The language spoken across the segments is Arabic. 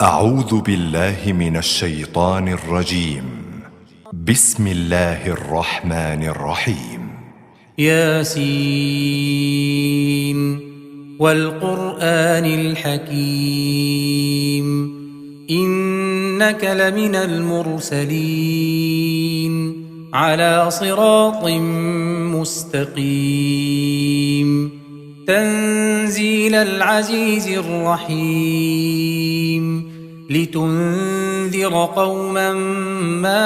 أعوذ بالله من الشيطان الرجيم. بسم الله الرحمن الرحيم. ياسين والقرآن الحكيم إنك لمن المرسلين على صراط مستقيم تنزيل العزيز الرحيم لتنذر قوما ما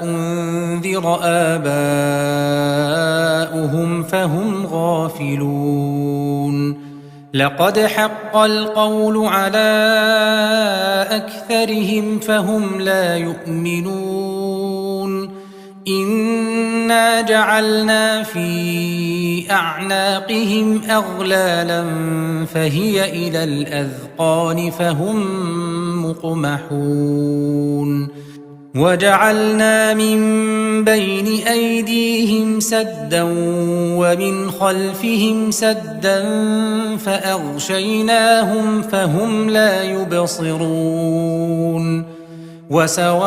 أنذر آباؤهم فهم غافلون لقد حق القول على أكثرهم فهم لا يؤمنون إنا جعلنا في أعناقهم أغلالا فهي إلى الأذقان فهم مقمحون وجعلنا من بين أيديهم سدا ومن خلفهم سدا فأغشيناهم فهم لا يبصرون وسواء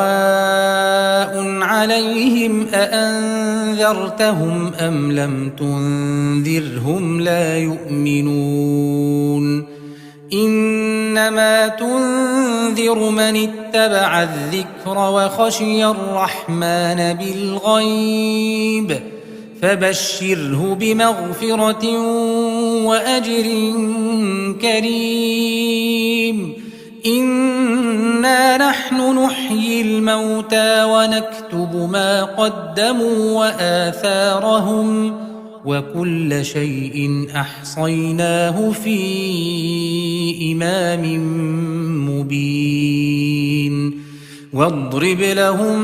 عليهم أأنذرتهم أم لم تنذرهم لا يؤمنون إنما تنذر من اتبع الذكر وخشي الرحمن بالغيب فبشره بمغفرة وأجر كريم إنا نحن نحيي الموتى ونكتب ما قدموا وآثارهم وكل شيء أحصيناه في إمام مبين واضرب لهم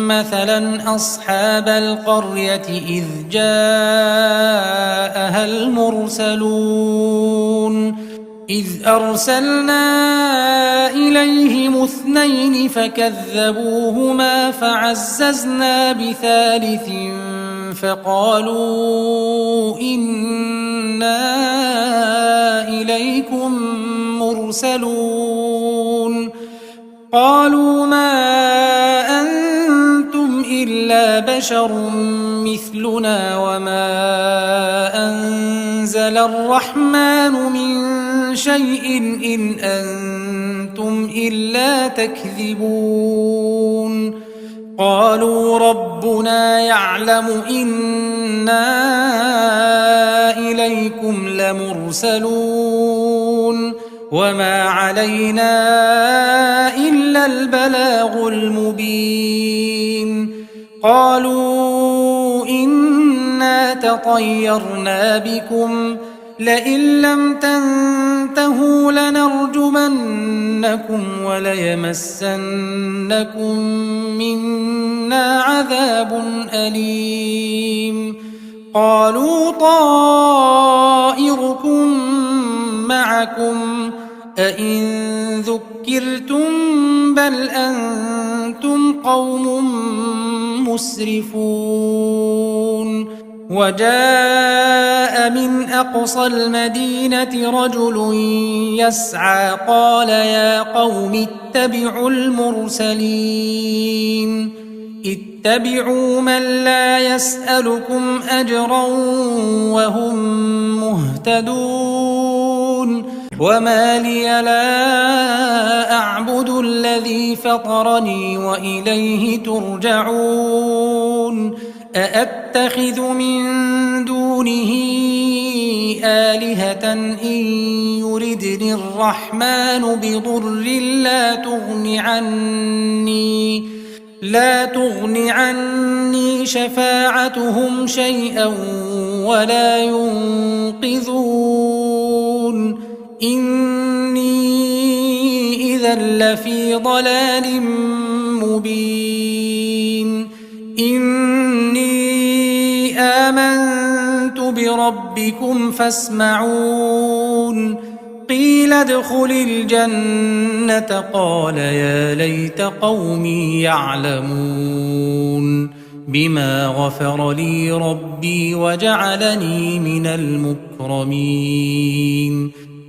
مثلا أصحاب القرية إذ جاءها المرسلون إذ أرسلنا إليهم اثنين فكذبوهما فعززنا بثالث فقالوا إنا إليكم مرسلون قالوا ما أنتم إلا بشر مثلنا وما أنزل الرحمن من شيء إن أنتم إلا تكذبون قالوا ربنا يعلم إنا إليكم لمرسلون وما علينا إلا البلاغ المبين قالوا إنا تطيرنا بكم لئن لم تنتهوا لنرجمنكم وليمسنكم منا عذاب أليم قالوا طائركم معكم أئن ذكرتم بل أنتم قوم مسرفون وجاء من أقصى المدينة رجل يسعى قال يا قوم اتبعوا المرسلين اتبعوا من لا يسألكم أجرا وهم مهتدون وما لي لا أعبد الذي فطرني وإليه ترجعون أأتخذ من دونه آلهة إن يردني الرحمن بضر لا تغن عني شفاعتهم شيئا ولا ينقذون إني إذا لفي ضلال مبين إني آمنت بربكم فاسمعون قيل ادخل الجنة قال يا ليت قومي يعلمون بما غفر لي ربي وجعلني من المكرمين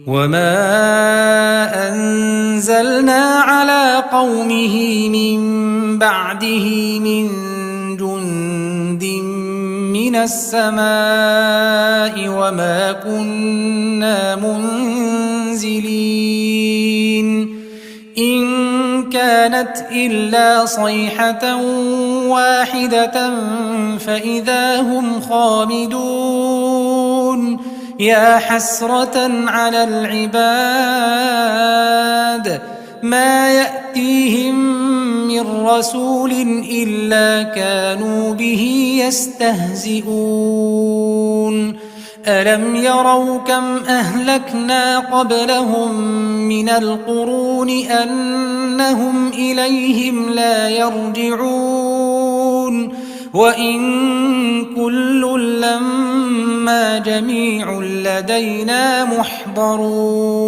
وما أنزلنا على قومه من بعده من جند من السماء وما كنا منزلين إن كانت إلا صيحة واحدة فإذا هم خامدون يا حسرة على العباد ما يأتيهم من رسول إلا كانوا به يستهزئون ألم يروا كم أهلكنا قبلهم من القرون أنهم إليهم لا يرجعون وإن كل لما جميع لدينا محضرون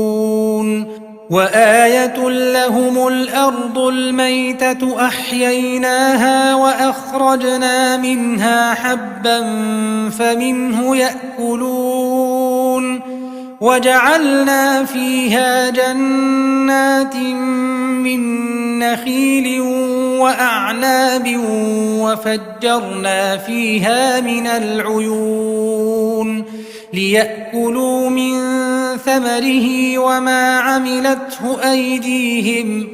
وآية لهم الأرض الميتة أحييناها وأخرجنا منها حبا فمنه يأكلون وجعلنا فيها جنات من نخيل وأعناب وفجرنا فيها من العيون ليأكلوا من ثمره وما عملته أيديهم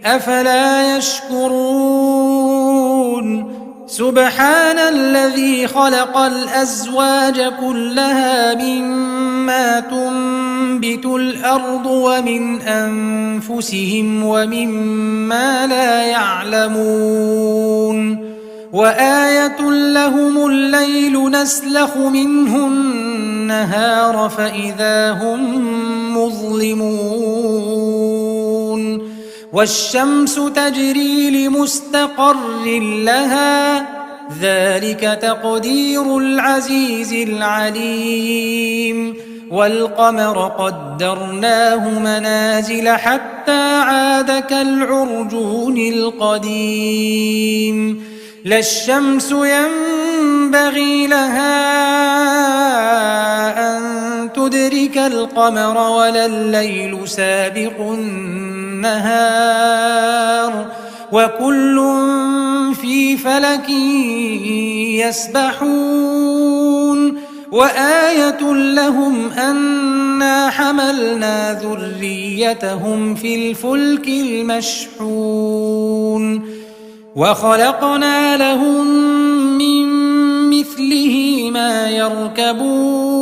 أفلا يشكرون سبحان الذي خلق الأزواج كلها مما تنبت الأرض ومن أنفسهم ومما لا يعلمون وآية لهم الليل نسلخ منه النهار فإذا هم مظلمون والشمس تجري لمستقر لها ذلك تقدير العزيز العليم والقمر قدرناه منازل حتى عاد كالعرجون القديم لا الشمس ينبغي لها أن تدرك القمر ولا الليل سابق النهار وكل في فلك يسبحون وآية لهم أنا حملنا ذريتهم في الفلك المشحون وخلقنا لهم من مثله ما يركبون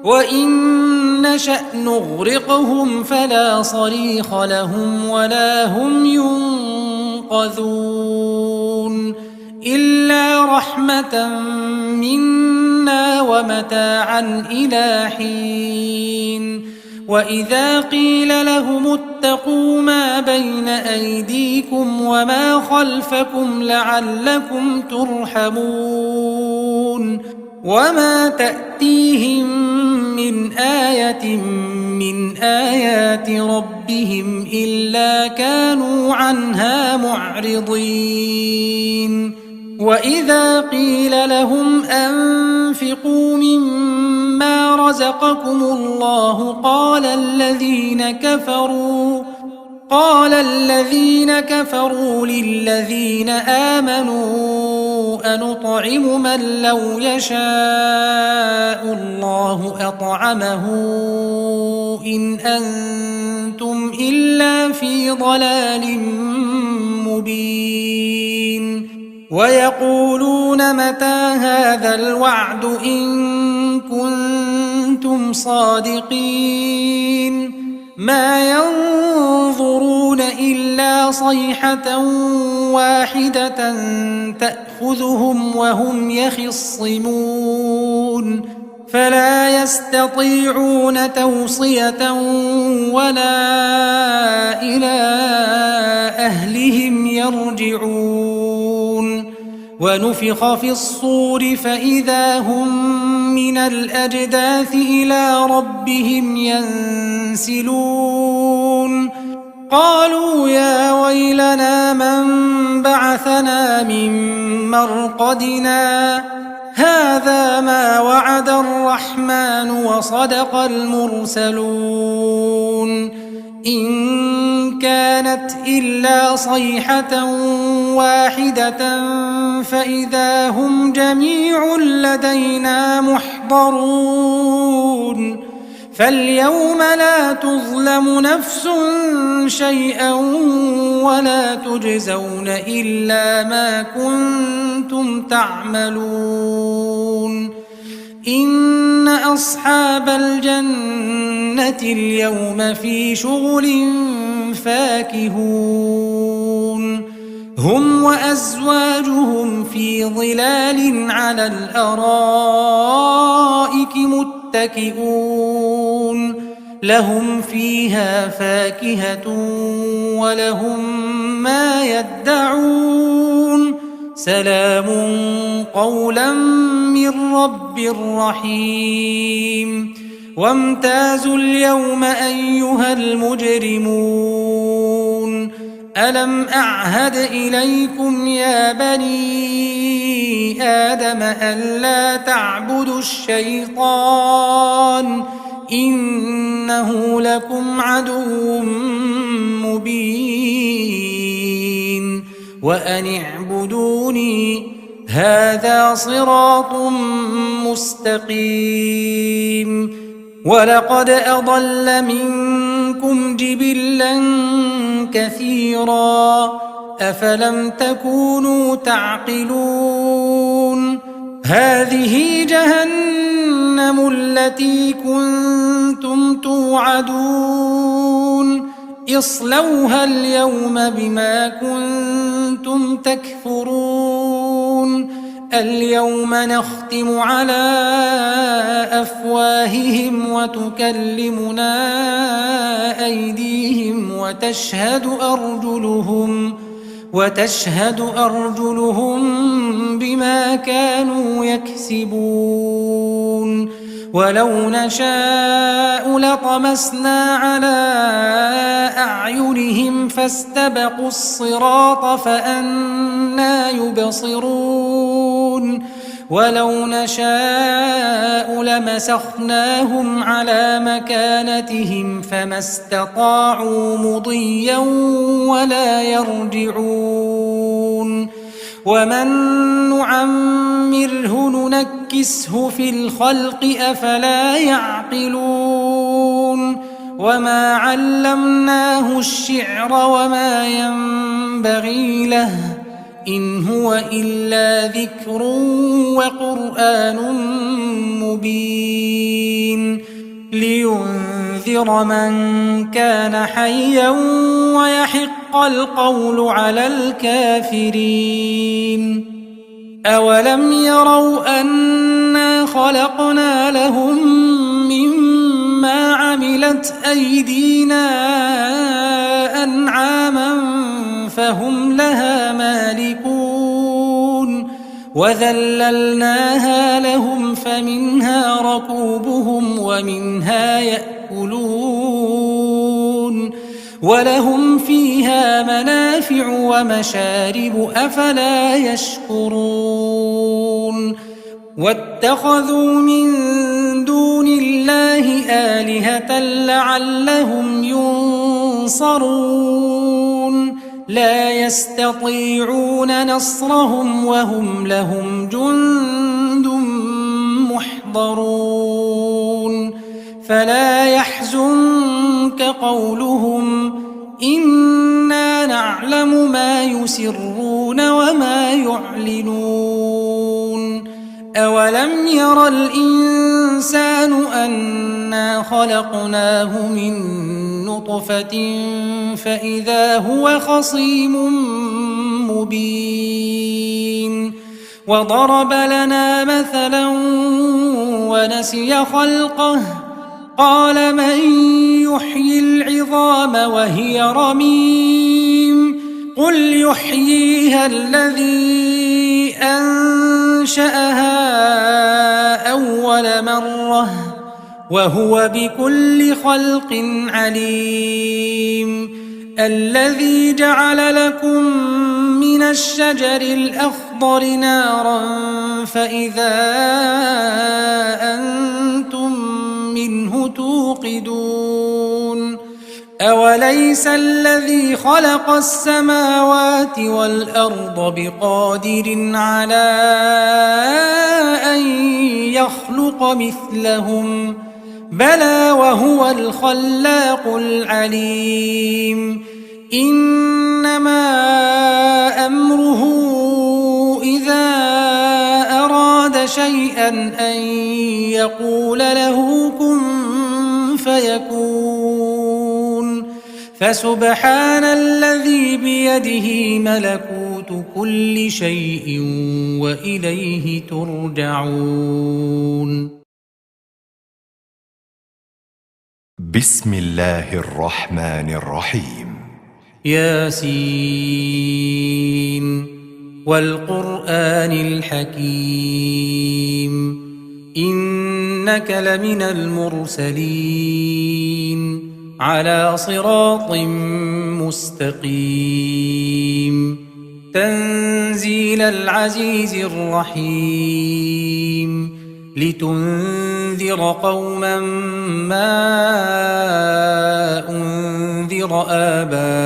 وإن نشأ نغرقهم فلا صريخ لهم ولا هم ينقذون إلا رحمة منا ومتاعا إلى حين وإذا قيل لهم اتقوا ما بين أيديكم وما خلفكم لعلكم ترحمون وما تأتيهم من آية من آيات ربهم إلا كانوا عنها معرضين وإذا قيل لهم أنفقوا مما رزقكم الله قال الذين كفروا للذين آمنوا أنطعم من لو يشاء الله أطعمه إن أنتم إلا في ضلال مبين ويقولون متى هذا الوعد إن كنتم صادقين ما ينظرون إلا صيحة واحدة تأخذهم وهم يخصمون فلا يستطيعون توصية ولا إلى أهلهم يرجعون ونفخ في الصور فإذا هم من الأجداث إلى ربهم ينسلون قالوا يا ويلنا من بعثنا من مرقدنا هذا ما وعد الرحمن وصدق المرسلون إن كانت إلا صيحة واحدة فإذا هم جميع لدينا محضرون فاليوم لا تظلم نفس شيئا ولا تجزون إلا ما كنتم تعملون إن أصحاب الجنة اليوم في شغل فاكهون هم وأزواجهم في ظلال على الأرائك متكئون لهم فيها فاكهة ولهم ما يدعون سلام قولا من رب رحيم وامتازوا اليوم أيها المجرمون ألم أعهد إليكم يا بني آدم ألا تعبدوا الشيطان إنه لكم عدو مبين وأن اعبدوني هذا صراط مستقيم ولقد أضل منكم جبلا كثيرا أفلم تكونوا تعقلون هذه جهنم التي كنتم توعدون اصلوها اليوم بما كنتم تكفرون اليوم نختم على أفواههم وتكلمنا أيديهم وتشهد أرجلهم بما كانوا يكسبون ولو نشاء لطمسنا على أعينهم فاستبقوا الصراط فأنى يبصرون ولو نشاء لمسخناهم على مكانتهم فما استطاعوا مضيا ولا يرجعون ومن نعمره ننكسه في الخلق أفلا يعقلون وما علمناه الشعر وما ينبغي له إن هو إلا ذكر وقرآن مبين لينذر من كان حيا ويحق القول على الكافرين أولم يروا أنا خلقنا لهم مما عملت أيدينا أنعاما فهم لها مالكون وذللناها لهم فمنها ركوبهم ومنها يأكلون ولهم فيها منافع ومشارب أفلا يشكرون واتخذوا من دون الله آلهة لعلهم ينصرون لا يستطيعون نصرهم وهم لهم جند محضرون فلا يحزنك قولهم إنا نعلم ما يسرون وما يعلنون أولم ير الإنسان أنا خلقناه من نطفة فإذا هو خصيم مبين وضرب لنا مثلا ونسي خلقه قال من يحيي العظام وهي رميم قل يحييها الذي أنشأها أول مرة وهو بكل خلق عليم الذي جعل لكم من الشجر الأخضر الأخضر نارا فإذا أنتم منه توقدون أوليس الذي خلق السماوات والأرض بقادر على أن يخلق مثلهم بلى وهو الخلاق العليم إنما أمره إذا أراد شيئا أن يقول له كن فيكون فسبحان الذي بيده ملكوت كل شيء وإليه ترجعون. بسم الله الرحمن الرحيم. ياسين والقرآن الحكيم إنك لمن المرسلين على صراط مستقيم تنزيل العزيز الرحيم لتنذر قوما ما أنذر آباؤهم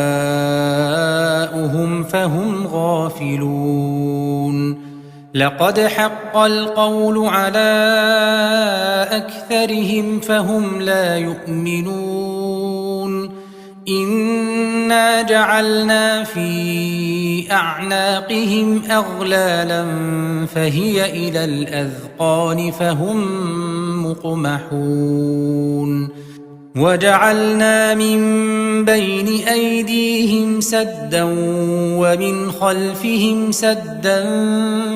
فهم غافلون لقد حق القول على أكثرهم فهم لا يؤمنون إنا جعلنا في أعناقهم أغلالا فهي إلى الأذقان فهم مقمحون وجعلنا من بين أيديهم سدا ومن خلفهم سدا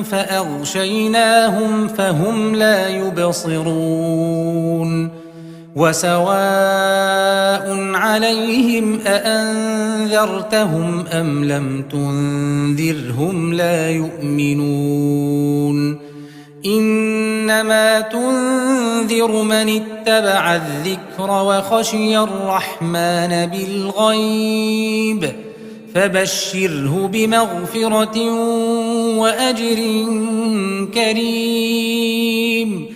فأغشيناهم فهم لا يبصرون وسواء عليهم أأنذرتهم أم لم تنذرهم لا يؤمنون إنما تنذر من اتبع الذكر وخشي الرحمن بالغيب فبشره بمغفرة وأجر كريم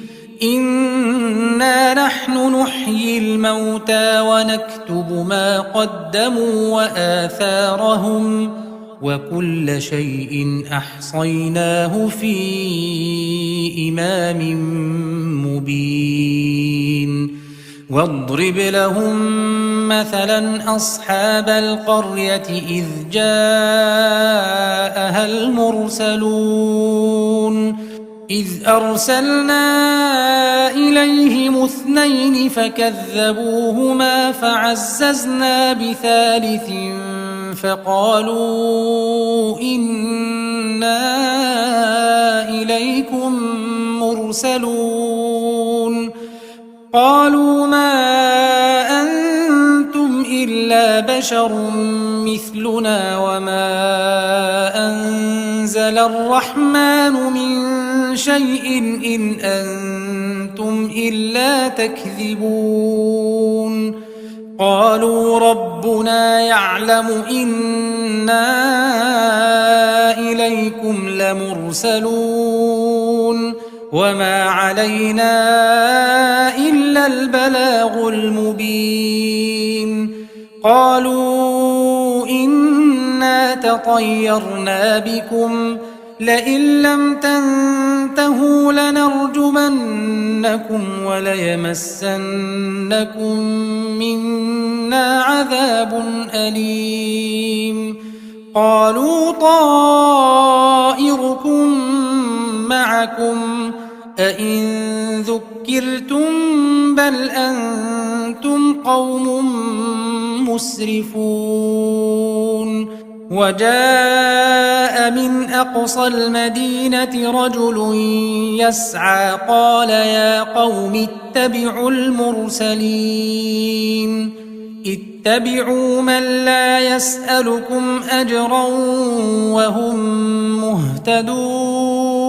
إنا نحن نحيي الموتى ونكتب ما قدموا وآثارهم وكل شيء أحصيناه في إمام مبين واضرب لهم مثلا أصحاب القرية إذ جاءها المرسلون إذ أرسلنا إليهم اثنين فكذبوهما فعززنا بثالث فقالوا إنا إليكم مرسلون قالوا ما أنتم إلا بشر مثلنا وما أنزل الرحمن من شيء إن أنتم إلا تكذبون قالوا ربنا يعلم إنا إليكم لمرسلون وما علينا إلا البلاغ المبين قالوا إنا تطيرنا بكم لئن لم تنتهوا لنرجمنكم وليمسنكم منا عذاب أليم قالوا طائركم معكم أئن ذكرتم بل أنتم قوم مسرفون وجاء من أقصى المدينة رجل يسعى قال يا قوم اتبعوا المرسلين اتبعوا من لا يسألكم أجرا وهم مهتدون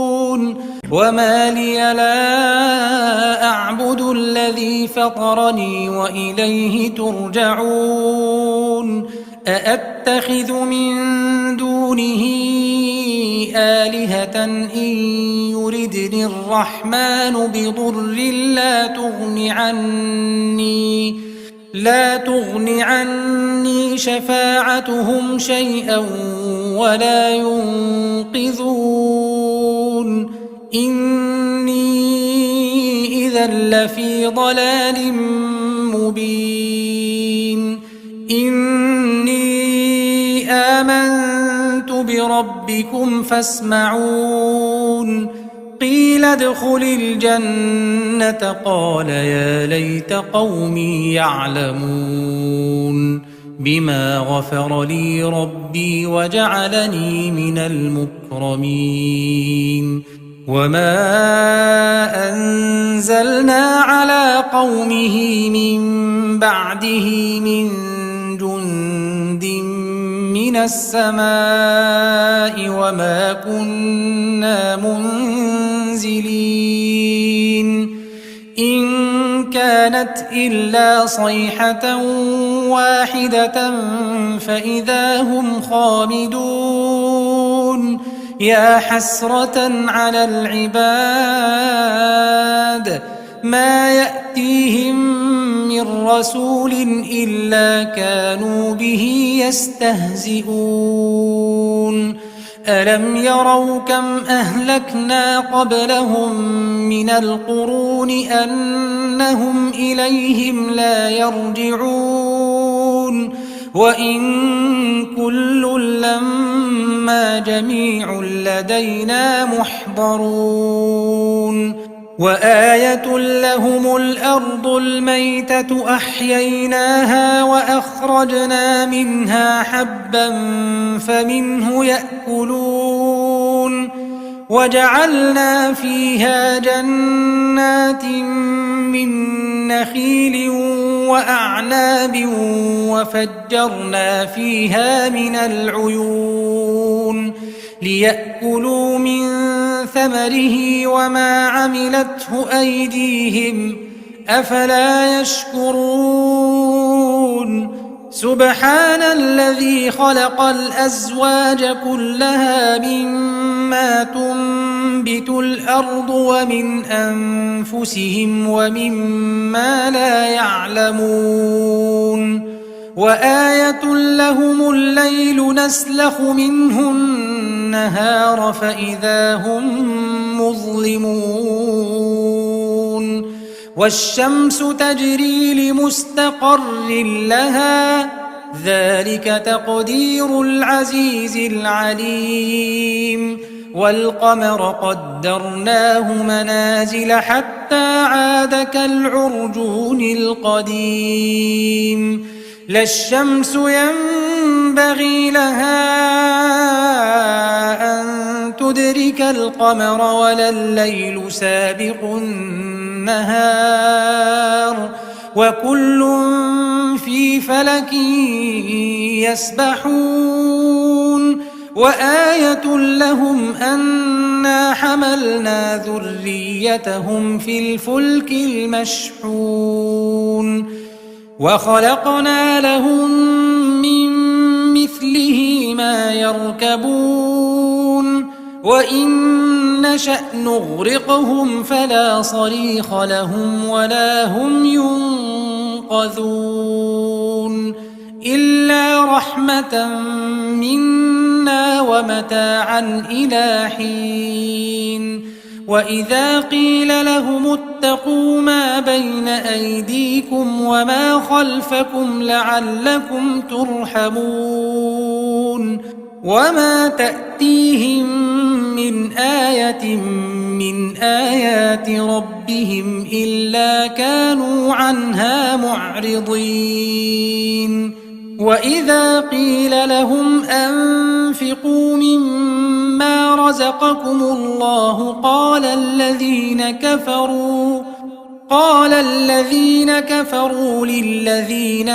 وما لي لا أعبد الذي فطرني وإليه ترجعون أأتخذ من دونه آلهة واحدة إن يردني الرحمن بضر لا تغن عني شفاعتهم شيئا ولا ينقذون إني إذا لفي ضلال مبين إني آمنت بربكم فاسمعون قيل ادخل الجنة قال يا ليت قومي يعلمون بما غفر لي ربي وجعلني من المكرمين وما أنزلنا على قومه من بعده من جند من السماء وما كنا منزلين إن كانت إلا صيحة واحدة فإذا هم خامدون يا حسرة على العباد ما يأتيهم من رسول إلا كانوا به يستهزئون ألم يروا كم أهلكنا قبلهم من القرون أنهم إليهم لا يرجعون وإن كل لما جميع لدينا محضرون وآية لهم الأرض الميتة أحييناها وأخرجنا منها حبا فمنه يأكلون وجعلنا فيها جنات من نخيل وأعناب وفجرنا فيها من العيون ليأكلوا من ثمره وما عملته أيديهم أفلا يشكرون سبحان الذي خلق الأزواج كلها مما تنبت الأرض ومن أنفسهم ومما لا يعلمون وآية لهم الليل نسلخ منه النهار فإذا هم مظلمون والشمس تجري لمستقر لها ذلك تقدير العزيز العليم والقمر قدرناه منازل حتى عاد كالعرجون القديم لا الشمس ينبغي لها أن تدرك القمر ولا الليل سابق النهار وكل في فلك يسبحون وآية لهم أنا حملنا ذريتهم في الفلك المشحون وخلقنا لهم من مثله ما يركبون وإن نشأ نغرقهم فلا صريخ لهم ولا هم ينقذون إلا رحمة منا ومتاعا إلى حين وإذا قيل لهم اتقوا ما بين أيديكم وما خلفكم لعلكم ترحمون وما تأتيهم من آية من آيات ربهم إلا كانوا عنها معرضين وإذا قيل لهم أنفقوا مما رزقكم الله قال الذين كفروا للذين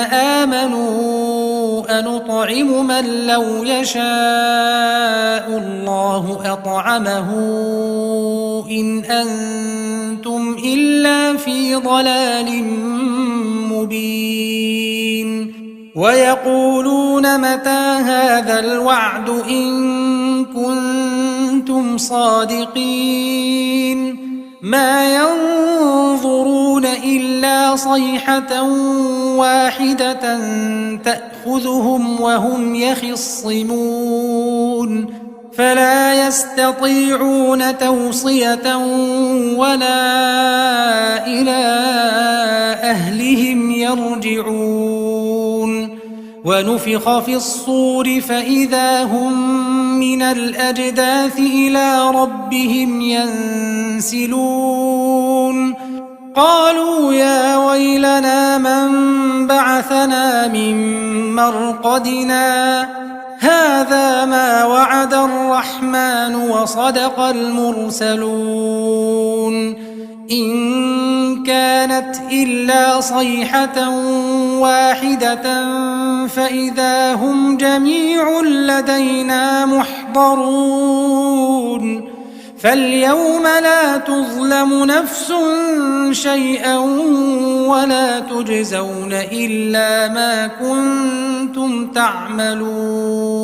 آمنوا أنطعم من لو يشاء الله أطعمه إن أنتم إلا في ضلال مبين ويقولون متى هذا الوعد إن كنتم صادقين ما ينظرون إلا صيحة واحدة تأخذهم وهم يخصمون فلا يستطيعون توصية ولا إلى أهلهم يرجعون ونفخ في الصور فإذا هم من الأجداث إلى ربهم ينسلون قالوا يا ويلنا من بعثنا من مرقدنا هذا ما وعد الرحمن وصدق المرسلون إن كانت إلا صيحة واحدة فإذا هم جميع لدينا محضرون فاليوم لا تظلم نفس شيئا ولا تجزون إلا ما كنتم تعملون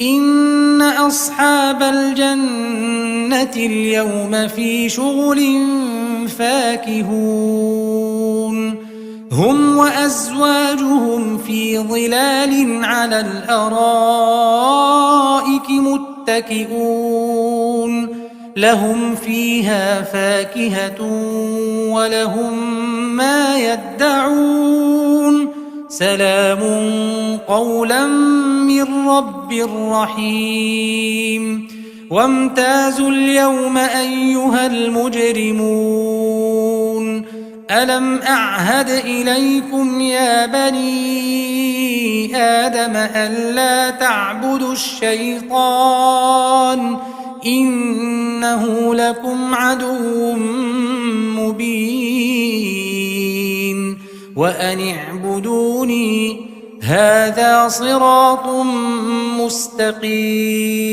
إن أصحاب الجنة اليوم في شغل فاكهون هم وأزواجهم في ظلال على الأرائك متكئون لهم فيها فاكهة ولهم ما يدعون سلام قولا من رب رحيم وامتازوا اليوم أيها المجرمون ألم أعهد إليكم يا بني آدم ألا تعبدوا الشيطان إنه لكم عدو مبين وأن اعبدوني هذا صراط مستقيم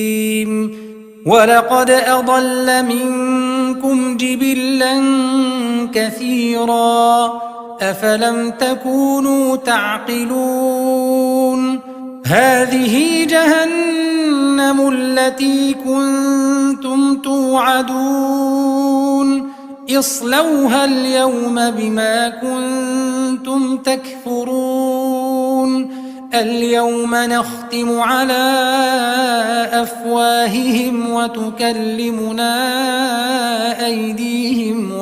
ولقد أضل منكم جبلا كثيرا أفلم تكونوا تعقلون هذه جهنم التي كنتم توعدون اصلوها اليوم بما كنتم تكفرون اليوم نختم على أفواههم وتكلمنا أيديهم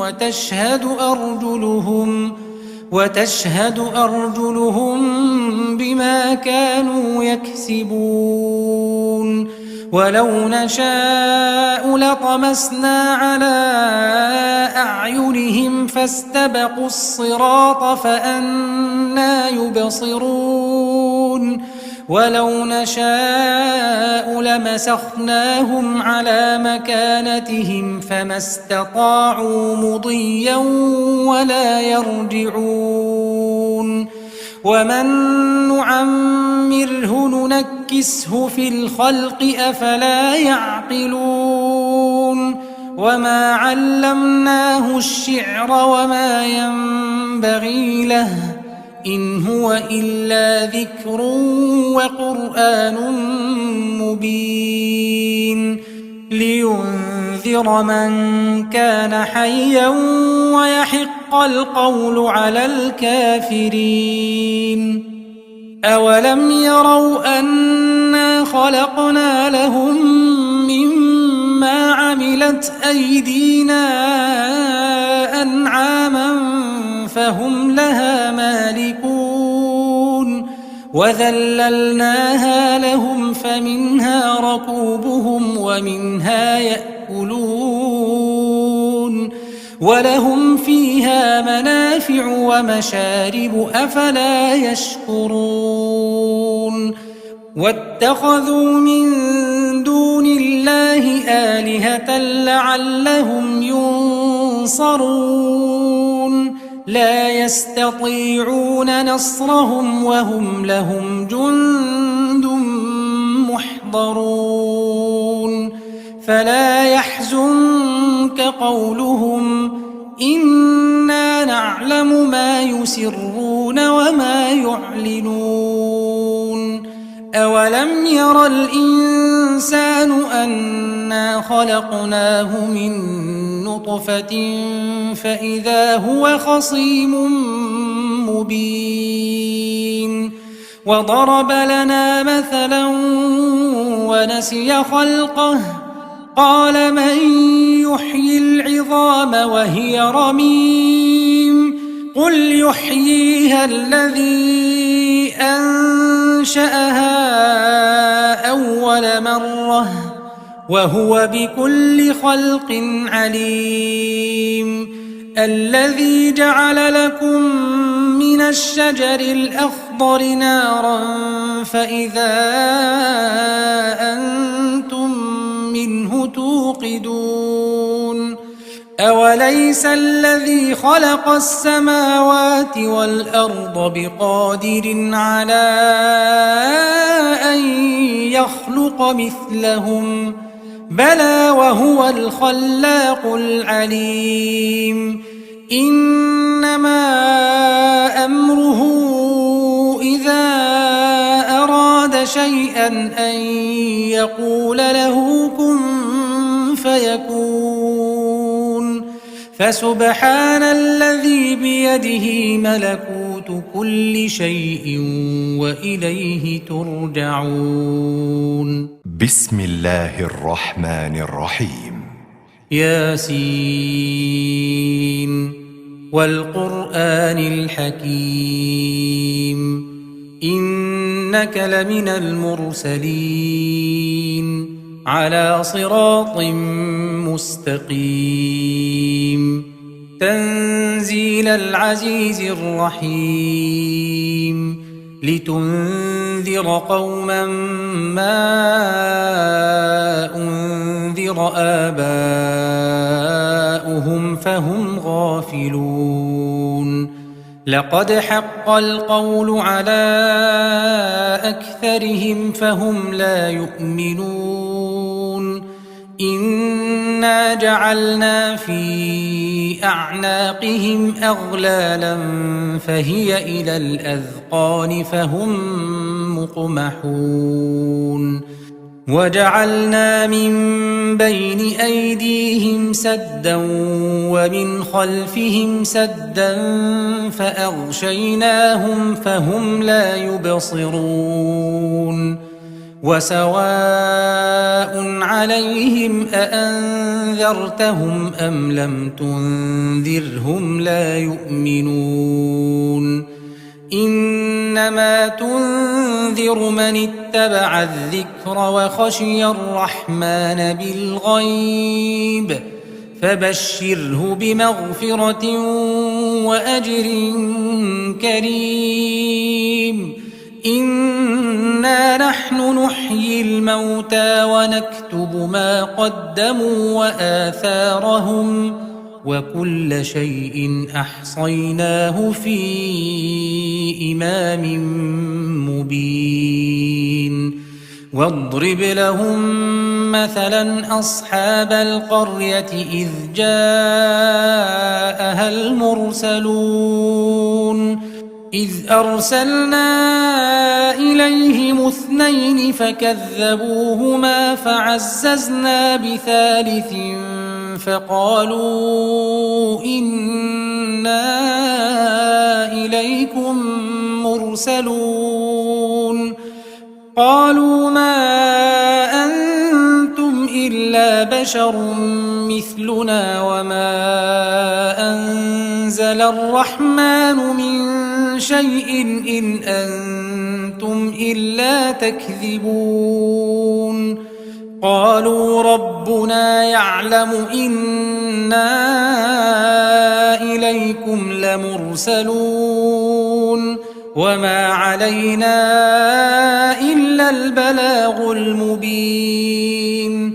وتشهد أرجلهم بما كانوا يكسبون ولو نشاء لطمسنا على أعينهم فاستبقوا الصراط فأنى يبصرون ولو نشاء لمسخناهم على مكانتهم فما استطاعوا مضيا ولا يرجعون ومن نعمره ننكسه في الخلق أفلا يعقلون وما علمناه الشعر وما ينبغي له إن هو إلا ذكر وقرآن مبين لينذر من كان حيا ويحق القول على الكافرين أولم يروا أنا خلقنا لهم مما عملت أيدينا أنعاما فهم لها مالكون وذللناها لهم فمنها ركوبهم ومنها يأكلون ولهم فيها منافع ومشارب أفلا يشكرون واتخذوا من دون الله آلهة لعلهم ينصرون لا يستطيعون نصرهم وهم لهم جند محضرون فلا يحزنك قولهم إنا نعلم ما يسرون وما يعلنون أولم ير الإنسان أنا خلقناه من نطفة فإذا هو خصيم مبين وضرب لنا مثلا ونسي خلقه قال من يحيي العظام وهي رميم قل يحييها الذي أنشأها أول مرة وهو بكل خلق عليم الذي جعل لكم من الشجر الأخضر نارا فإذا أنتم منه توقدون أوليس الذي خلق السماوات والأرض بقادر على أن يخلق مثلهم بلى وهو الخلاق العليم إنما أمره إذا أراد شيئا أن يقول له كن فيكون فسبحان الذي بيده ملكوت كل شيء وإليه ترجعون بسم الله الرحمن الرحيم ياسين والقرآن الحكيم إنك لمن المرسلين على صراط مستقيم تنزيل العزيز الرحيم لتنذر قوما ما أنذر آباؤهم فهم غافلون لقد حق القول على أكثرهم فهم لا يؤمنون إنا جعلنا في أعناقهم أغلالا فهي إلى الأذقان فهم مقمحون وجعلنا من بين أيديهم سدا ومن خلفهم سدا فأغشيناهم فهم لا يبصرون وسواء عليهم أأنذرتهم أم لم تنذرهم لا يؤمنون إنما تنذر من اتبع الذكر وخشي الرحمن بالغيب فبشره بمغفرة وأجر كريم إنا نحن نحيي الموتى ونكتب ما قدموا وآثارهم وكل شيء أحصيناه في إمام مبين واضرب لهم مثلا أصحاب القرية إذ جاءها المرسلون إذ أرسلنا إليهم اثنين فكذبوهما فعززنا بثالث فقالوا إنا إليكم مرسلون قالوا ما أنتم إلا بشر مثلنا وما أنزل الرحمن من شيء إن أنتم إلا تكذبون قالوا ربنا يعلم إنا إليكم لمرسلون وما علينا إلا البلاغ المبين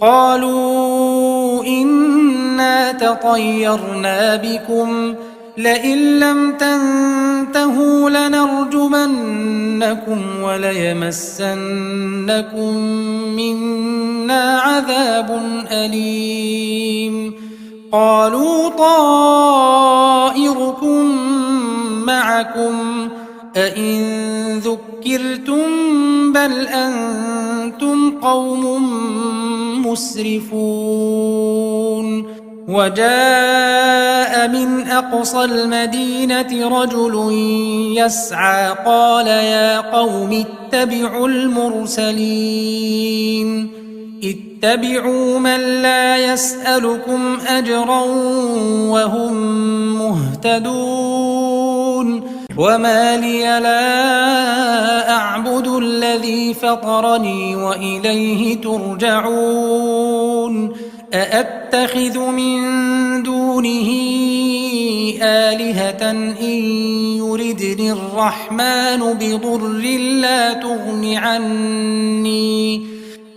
قالوا إنا تطيرنا بكم لئن لم تنتهوا لنرجمنكم وليمسنكم منا عذاب أليم قالوا طائركم معكم أئن ذكرتم بل أنتم قوم مسرفون وجاء من أقصى المدينة رجل يسعى قال يا قوم اتبعوا المرسلين اتبعوا من لا يسألكم أجرا وهم مهتدون وما لي لا أعبد الذي فطرني وإليه ترجعون أأتخذ من دونه آلهة إن يردني الرحمن بضر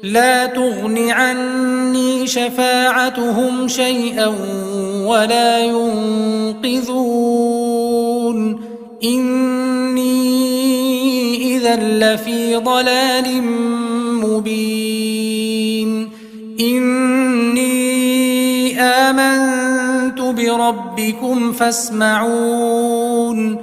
لا تغن عني شفاعتهم شيئا ولا ينقذون إني إذا لفي ضلال مبين إني آمنت بربكم فاسمعون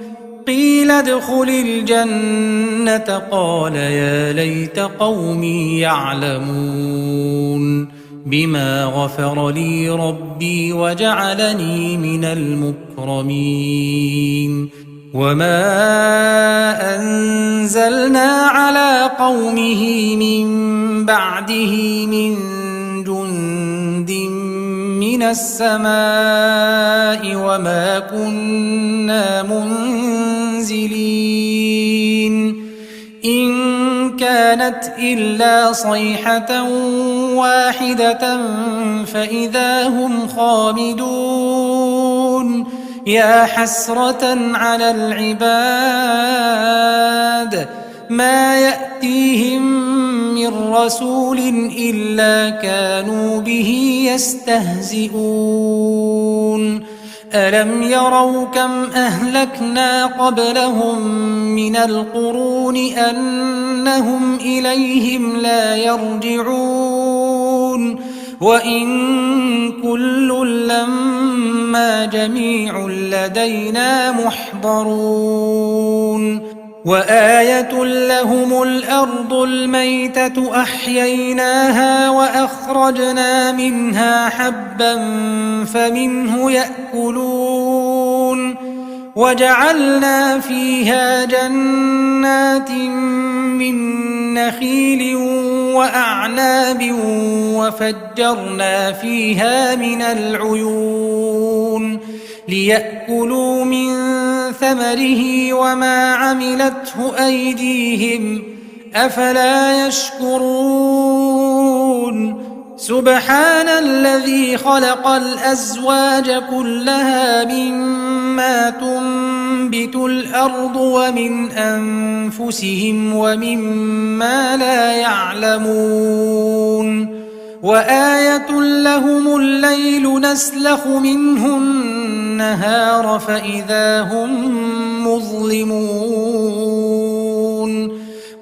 قيل ادخل الجنة قال يا ليت قومي يعلمون بما غفر لي ربي وجعلني من المكرمين وما أنزلنا على قومه من بعده من جند من السماء وما كنا منزلين إن كانت إلا صيحة واحدة فإذا هم خامدون يا حسرة على العباد ما يأتيهم من رسول إلا كانوا به يستهزئون ألم يروا كم أهلكنا قبلهم من القرون أنهم إليهم لا يرجعون وإن كل لما جميع لدينا محضرون وآية لهم الأرض الميتة أحييناها وأخرجنا منها حبا فمنه يأكلون وجعلنا فيها جنات من نخيل وأعناب وفجرنا فيها من العيون ليأكلوا من ثمره وما عملته أيديهم أفلا يشكرون سبحان الذي خلق الأزواج كلها مما تنبت الأرض ومن أنفسهم ومما لا يعلمون وآية لهم الليل نسلخ منه النهار فإذا هم مظلمون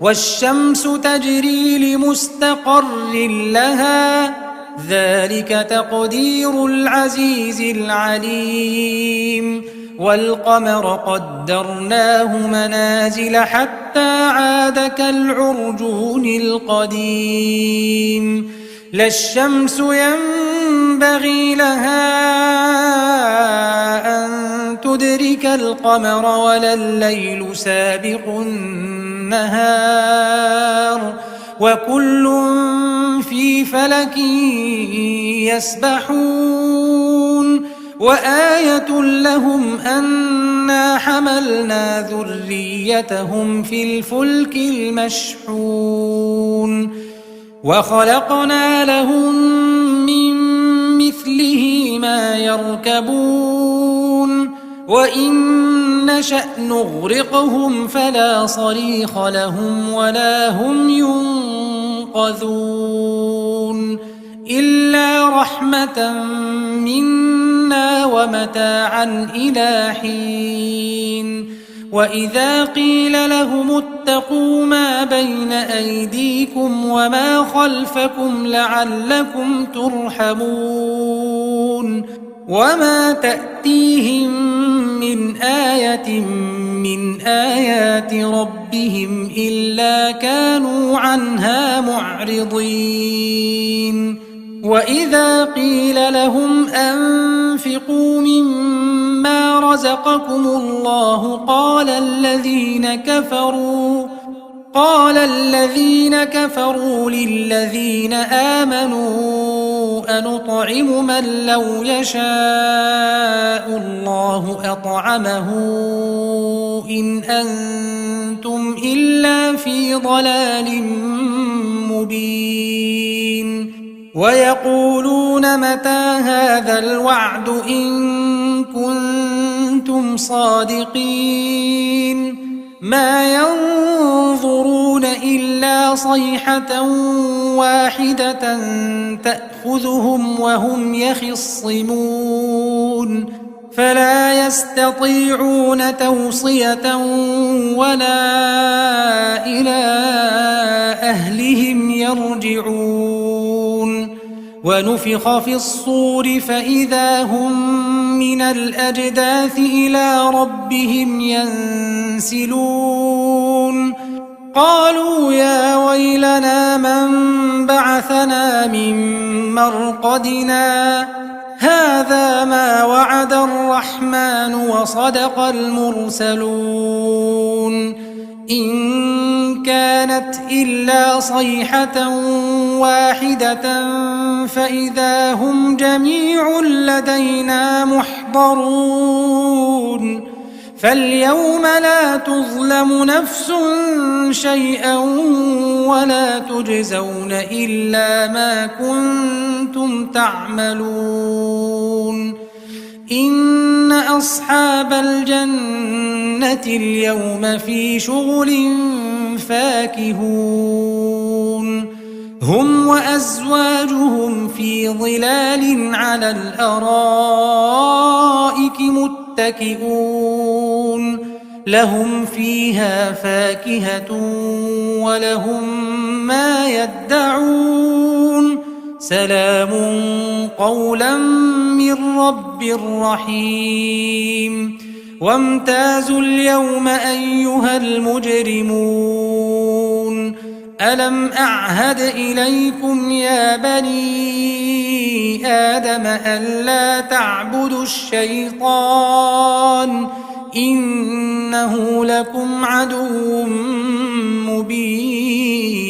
والشمس تجري لمستقر لها ذلك تقدير العزيز العليم والقمر قدرناه منازل حتى عاد كالعرجون القديم لا الشمس ينبغي لها أن تدرك القمر ولا الليل سابق النهار وكل في فلك يسبحون وآية لهم أنا حملنا ذريتهم في الفلك المشحون وخلقنا لهم من مثله ما يركبون وإن نشأ نغرقهم فلا صريخ لهم ولا هم ينقذون إلا رحمة منا ومتاعا إلى حين وإذا قيل لهم اتقوا ما بين أيديكم وما خلفكم لعلكم ترحمون وما تأتيهم من آية من آيات ربهم إلا كانوا عنها معرضين وإذا قيل لهم أنفقوا مما رزقكم الله قال الذين كفروا للذين آمنوا أنطعم من لو يشاء الله أطعمه إن أنتم إلا في ضلال مبين ويقولون متى هذا الوعد إن كنتم صادقين ما ينظرون إلا صيحة واحدة تأخذهم وهم يخصمون فلا يستطيعون توصية ولا إلى أهلهم يرجعون ونفخ في الصور فإذا هم من الأجداث إلى ربهم ينسلون قالوا يا ويلنا من بعثنا من مرقدنا هذا ما وعد الرحمن وصدق المرسلون إن كانت إلا صيحة واحدة فإذا هم جميع لدينا محضرون فاليوم لا تظلم نفس شيئا ولا تجزون إلا ما كنتم تعملون إن أصحاب الجنة اليوم في شغل فاكهون هم وأزواجهم في ظلال على الأرائك متكئون لهم فيها فاكهة ولهم ما يدعون سلام قولا من رب رحيم وامتازوا اليوم أيها المجرمون ألم أعهد إليكم يا بني آدم ألا تعبدوا الشيطان إنه لكم عدو مبين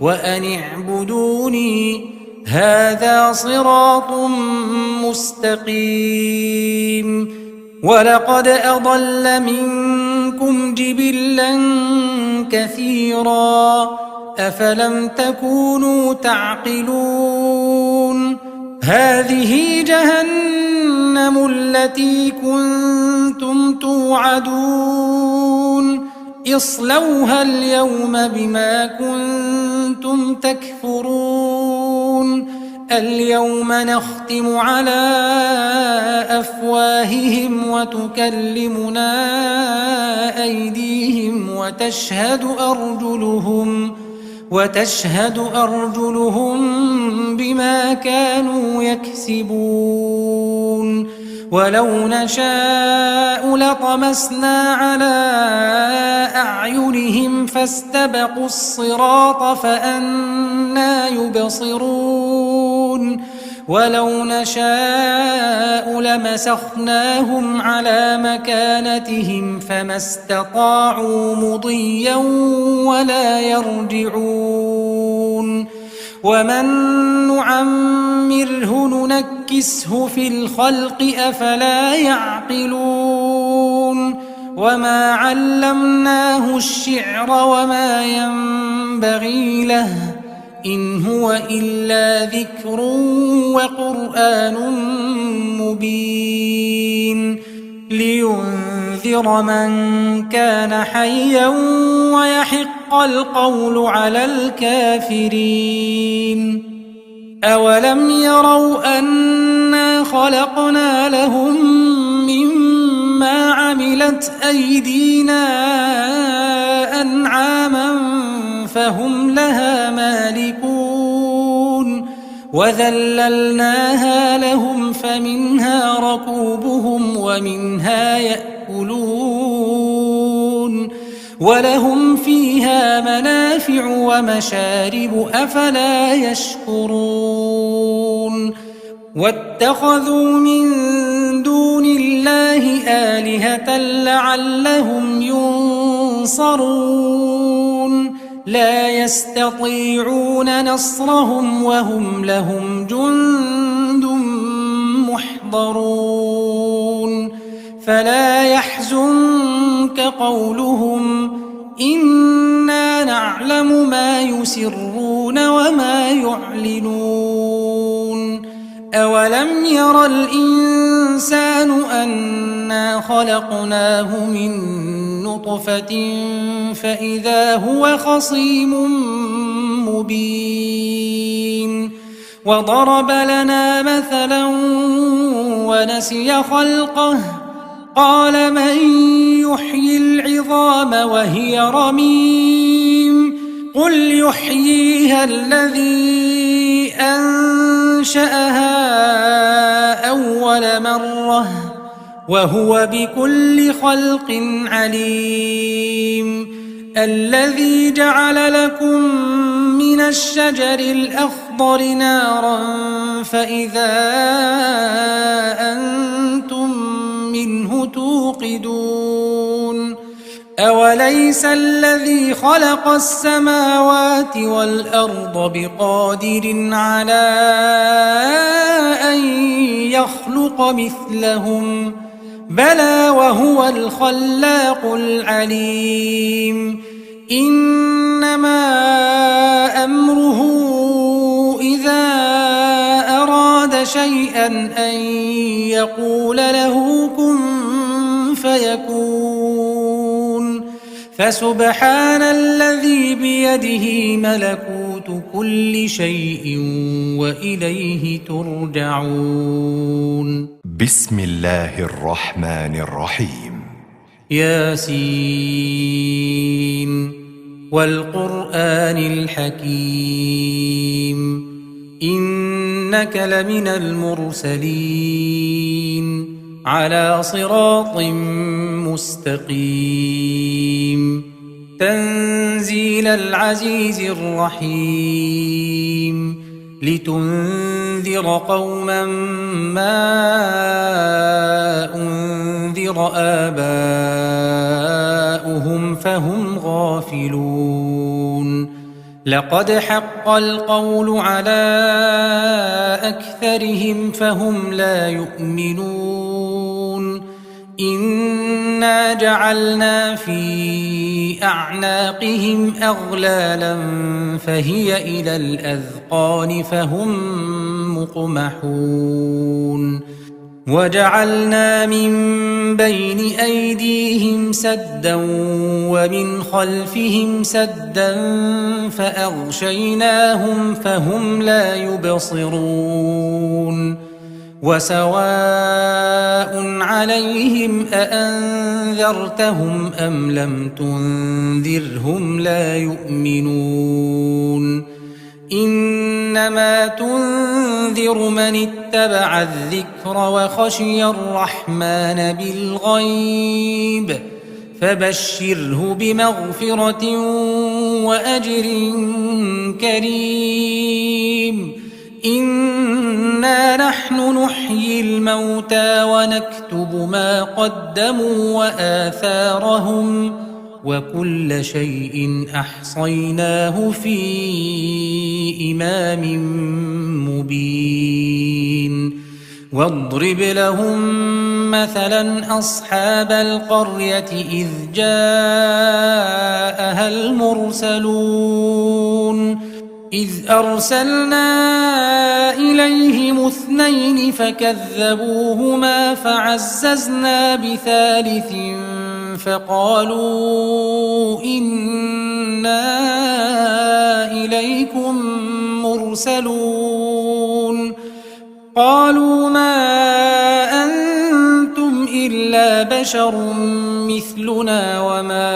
وأن اعبدوني هذا صراط مستقيم ولقد أضل منكم جبلا كثيرا أفلم تكونوا تعقلون هذه جهنم التي كنتم توعدون اصلوها اليوم بما كنتم تكفرون اليوم نختم على أفواههم وتكلمنا أيديهم وتشهد أرجلهم بما كانوا يكسبون ولو نشاء لطمسنا على أعينهم فاستبقوا الصراط فأنى يبصرون ولو نشاء لمسخناهم على مكانتهم فما استطاعوا مضيا ولا يرجعون ومن نعمره ننكسه في الخلق أفلا يعقلون وما علمناه الشعر وما ينبغي له إن هو إلا ذكر وقرآن مبين لينذر من كان حيا ويحق القول على الكافرين أولم يروا أنا خلقنا لهم مما عملت أيدينا أنعاما فهم لها مالكون وذللناها لهم فمنها ركوبهم ومنها يأكلون ولهم فيها منافع ومشارب أفلا يشكرون واتخذوا من دون الله آلهة لعلهم ينصرون لا يستطيعون نصرهم وهم لهم جند محضرون فلا يحزنك قولهم إنا نعلم ما يسرون وما يعلنون أولم ير الإنسان أنا خلقناه من نطفة فإذا هو خصيم مبين وضرب لنا مثلا ونسي خلقه قال من يحيي العظام وهي رميم قل يحييها الذي أنشأها أول مرة وهو بكل خلق عليم الذي جعل لكم من الشجر الأخضر نارا فإذا أنتم منه توقدون أوليس الذي خلق السماوات والأرض بقادر على أن يخلق مثلهم بلى وهو الخلاق العليم إنما أمره إذا أراد شيئا أن يقول له كن فيكون فسبحان الذي بيده ملكوت كل شيء وإليه ترجعون بسم الله الرحمن الرحيم ياسين والقرآن الحكيم إنك لمن المرسلين على صراط مستقيم تنزيل العزيز الرحيم لتنذر قوما ما أنذر آباؤهم فهم غافلون لقد حق القول على أكثرهم فهم لا يؤمنون إنا جعلنا في أعناقهم أغلالا فهي إلى الأذقان فهم مقمحون وجعلنا من بين أيديهم سدا ومن خلفهم سدا فأغشيناهم فهم لا يبصرون وسواء عليهم أأنذرتهم أم لم تنذرهم لا يؤمنون إنما تنذر من اتبع الذكر وخشي الرحمن بالغيب فبشره بمغفرة وأجر كريم إنا نحن نحيي الموتى ونكتب ما قدموا وآثارهم وكل شيء أحصيناه في إمام مبين واضرب لهم مثلا أصحاب القرية إذ جاءها المرسلون إذ أرسلنا إليهم اثنين فكذبوهما فعززنا بثالث فقالوا إنا إليكم مرسلون قالوا ما أنتم إلا بشر مثلنا وما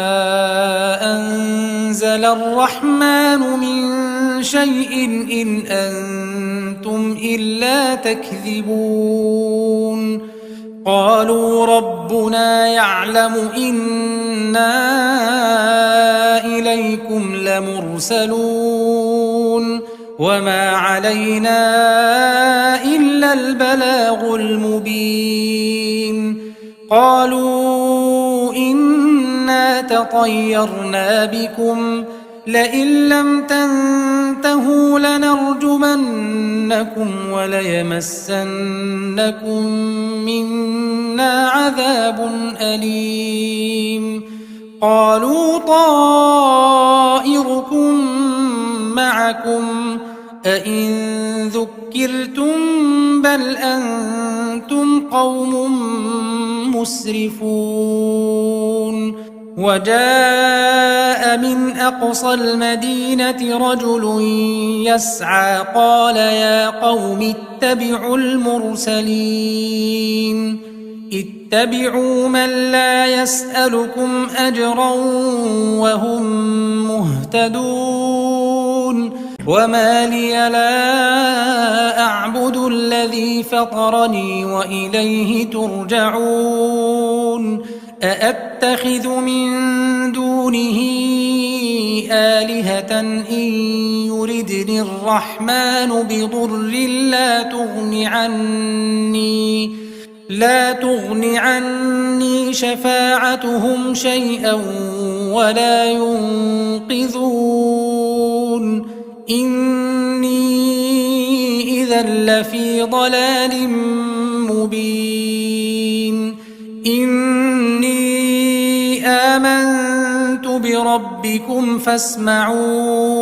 أنزل الرحمن من شيء إن أنتم إلا تكذبون قالوا ربنا يعلم إنا إليكم لمرسلون وما علينا إلا البلاغ المبين قالوا إنا تطيرنا بكم لئن لم تنتهوا لنرجمنكم وليمسنكم منا عذاب أليم قالوا طائركم معكم أئن ذكرتم بل أنتم قوم مسرفون وجاء من أقصى المدينة رجل يسعى قال يا قوم اتبعوا المرسلين اتبعوا من لا يسألكم أجرا وهم مهتدون وما لي لا أعبد الذي فطرني وإليه ترجعون أأتخذ من دونه آلهة إن يردني الرحمن بضر لا تغن عني شفاعتهم شيئا ولا ينقذون إني إذا لفي ضلال مبين إني آمنت بربكم فاسمعون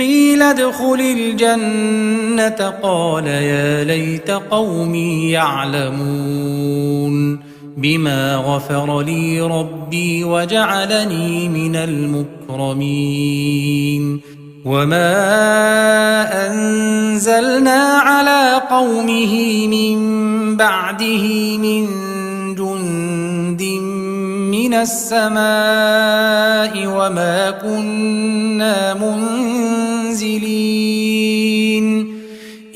قيل ادخل الجنة قال يا ليت قومي يعلمون بما غفر لي ربي وجعلني من المكرمين وما أنزلنا على قومه من بعده من جند من السماء وما كنا منزلين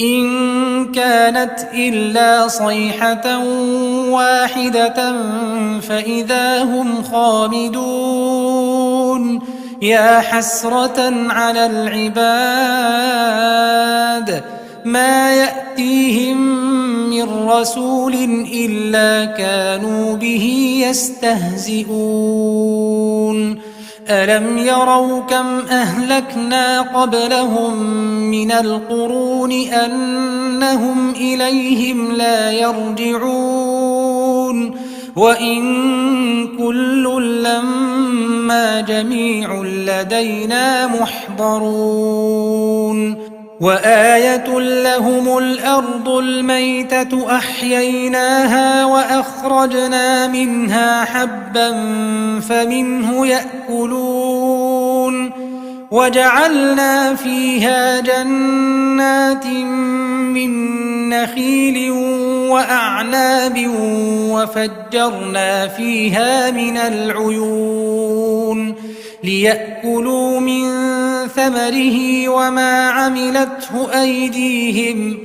إن كانت إلا صيحة واحدة فإذا هم خامدون يا حسرة على العباد ما يأتيهم من رسول إلا كانوا به يستهزئون ألم يروا كم أهلكنا قبلهم من القرون أنهم إليهم لا يرجعون وإن كل لما جميع لدينا محضرون وآية لهم الأرض الميتة أحييناها وأخرجنا منها حبا فمنه يأكلون وجعلنا فيها جنات من نخيل وأعناب وفجرنا فيها من العيون ليأكلوا من ثمره وما عملته أيديهم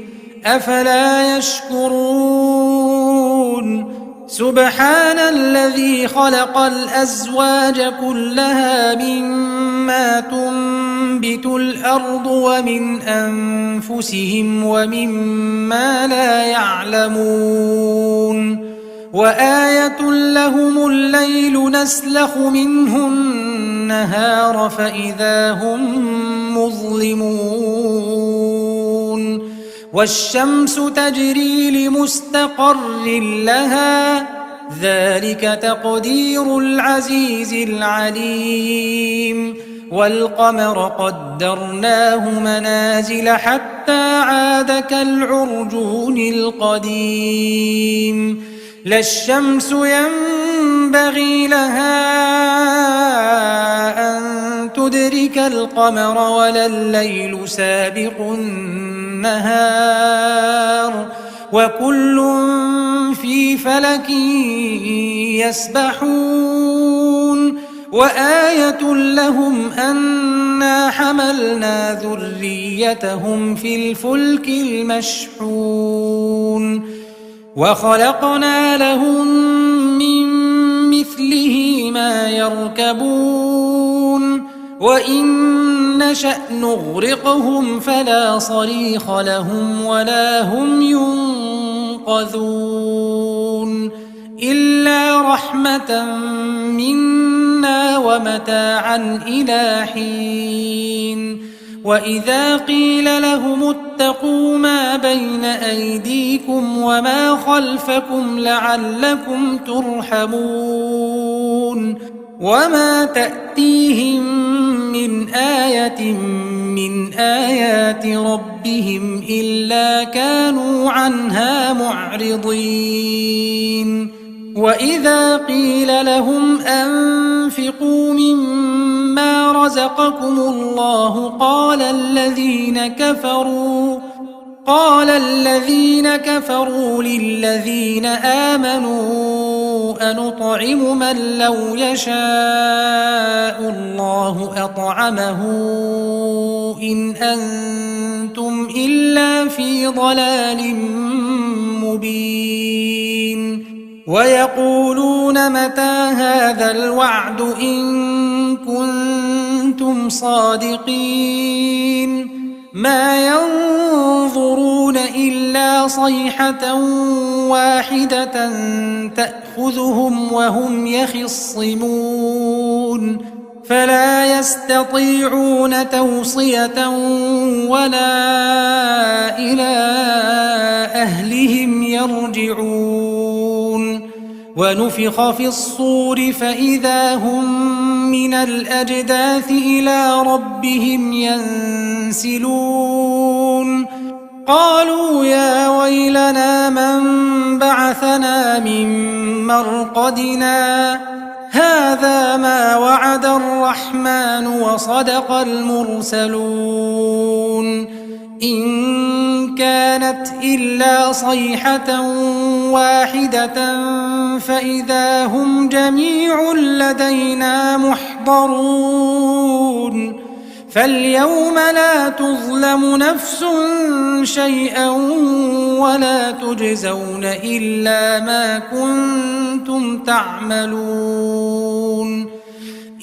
أفلا يشكرون سبحان الذي خلق الأزواج كلها مما تنبت الأرض ومن أنفسهم ومما لا يعلمون وآية لهم الليل نسلخ منه النهار فإذا هم مظلمون والشمس تجري لمستقر لها ذلك تقدير العزيز العليم والقمر قدرناه منازل حتى عاد كالعرجون القديم لا الشمس ينبغي لها أن تدرك القمر ولا الليل سابق النهار وكل في فلك يسبحون وآية لهم أنا حملنا ذريتهم في الفلك المشحون وخلقنا لهم من مثله ما يركبون وإن نشأ نغرقهم فلا صريخ لهم ولا هم ينقذون إلا رحمة منا ومتاعا إلى حين وإذا قيل لهم اتقوا ما بين أيديكم وما خلفكم لعلكم ترحمون وما تأتيهم من آية من آيات ربهم إلا كانوا عنها معرضين وإذا قيل لهم أنفقوا مما رزقكم الله قال الذين كفروا للذين آمنوا أنطعم من لو يشاء الله أطعمه إن أنتم إلا في ضلال مبين ويقولون متى هذا الوعد إن كنتم صادقين ما ينظرون إلا صيحة واحدة تأخذهم وهم يخصمون فلا يستطيعون توصية ولا إلى أهلهم يرجعون ونفخ في الصور فإذا هم من الأجداث إلى ربهم ينسلون قالوا يا ويلنا من بعثنا من مرقدنا هذا ما وعد الرحمن وصدق المرسلون إن كانت إلا صيحة واحدة فإذا هم جميع لدينا محضرون فاليوم لا تظلم نفس شيئا ولا تجزون إلا ما كنتم تعملون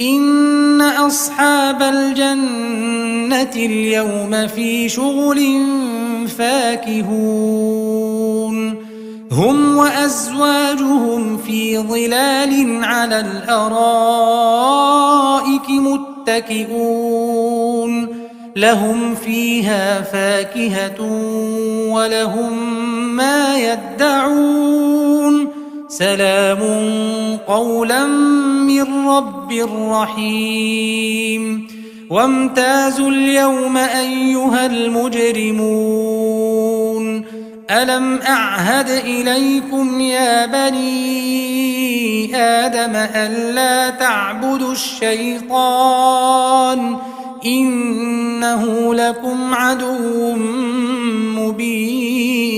إن أصحاب الجنة اليوم في شغل فاكهون هم وأزواجهم في ظلال على الأرائك متكئون لهم فيها فاكهة ولهم ما يدعون سلام قولا من رب رحيم وامتازوا اليوم أيها المجرمون ألم أعهد إليكم يا بني آدم ألا تعبدوا الشيطان إنه لكم عدو مبين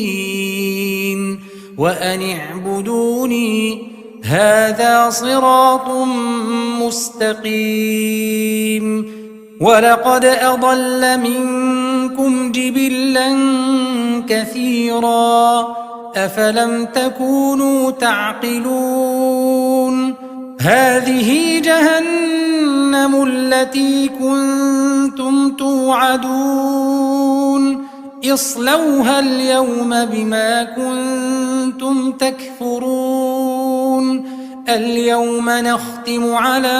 وأن اعبدوني هذا صراط مستقيم ولقد أضل منكم جبلا كثيرا أفلم تكونوا تعقلون هذه جهنم التي كنتم توعدون اصلوها اليوم بما كنتم تكفرون اليوم نختم على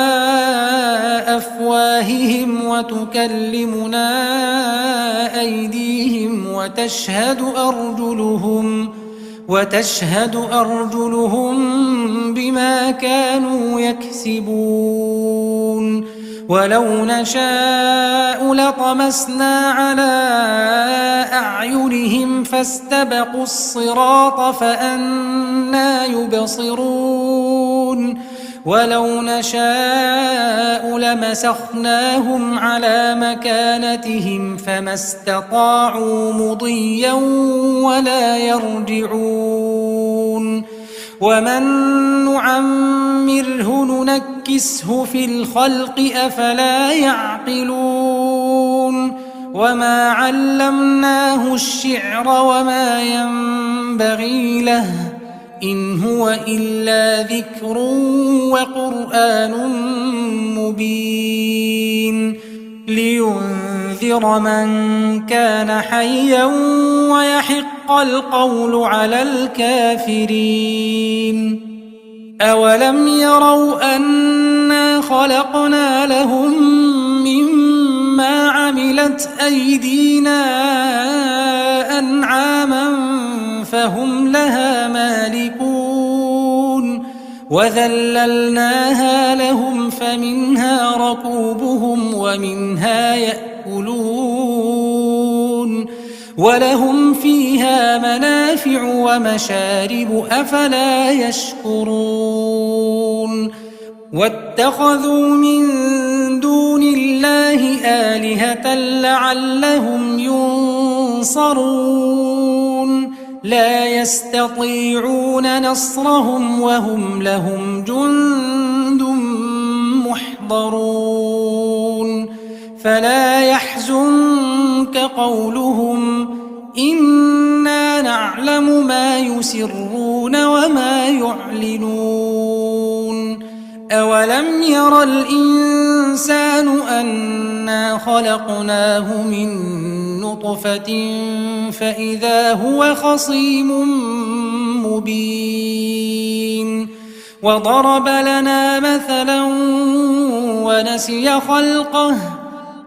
أفواههم وتكلمنا أيديهم وتشهد أرجلهم بما كانوا يكسبون ولو نشاء لطمسنا على أعينهم فاستبقوا الصراط فأنى يبصرون ولو نشاء لمسخناهم على مكانتهم فما استطاعوا مضيا ولا يرجعون ومن نعمره ننكسه نُنَكِّسْهُ فِي الْخَلْقِ أَفَلَا يَعْقِلُونَ وَمَا عَلَّمْنَاهُ الشِّعْرَ وَمَا يَنبَغِي لَهُ إِنْ هُوَ إِلَّا ذِكْرٌ وَقُرْآنٌ مُبِينٌ لِيُنذِرَ مَنْ كَانَ حَيًّا وَيَحِقَّ الْقَوْلُ عَلَى الْكَافِرِينَ أَوَلَمْ يَرَوْا أَنَّا خَلَقْنَا لَهُم مِّمَّا عَمِلَتْ أَيْدِينَا أَنْعَامًا فَهُمْ لَهَا مَالِكُونَ وَذَلَّلْنَاهَا لَهُمْ فَمِنْهَا رَكُوبُهُمْ وَمِنْهَا يَأْكُلُونَ وَلَهُمْ فِيهَا مَنَافِعُ وَمَشَارِبُ أَفَلَا يَشْكُرُونَ وَاتَّخَذُوا مِن دُونِ اللَّهِ آلِهَةً لَّعَلَّهُمْ يُنصَرُونَ لَا يَسْتَطِيعُونَ نَصْرَهُمْ وَهُمْ لَهُمْ جُندٌ مُّحْضَرُونَ فَلَا يَحْزُنكَ قَوْلُهُمْ إِنَّا نَعْلَمُ مَا يُسِرُّونَ وَمَا يُعْلِنُونَ أَوَلَمْ يَرَ الْإِنسَانُ أَنَّا خَلَقْنَاهُ مِن نُّطْفَةٍ فَإِذَا هُوَ خَصِيمٌ مُّبِينٌ وَضَرَبَ لَنَا مَثَلًا وَنَسِيَ خَلْقَهُ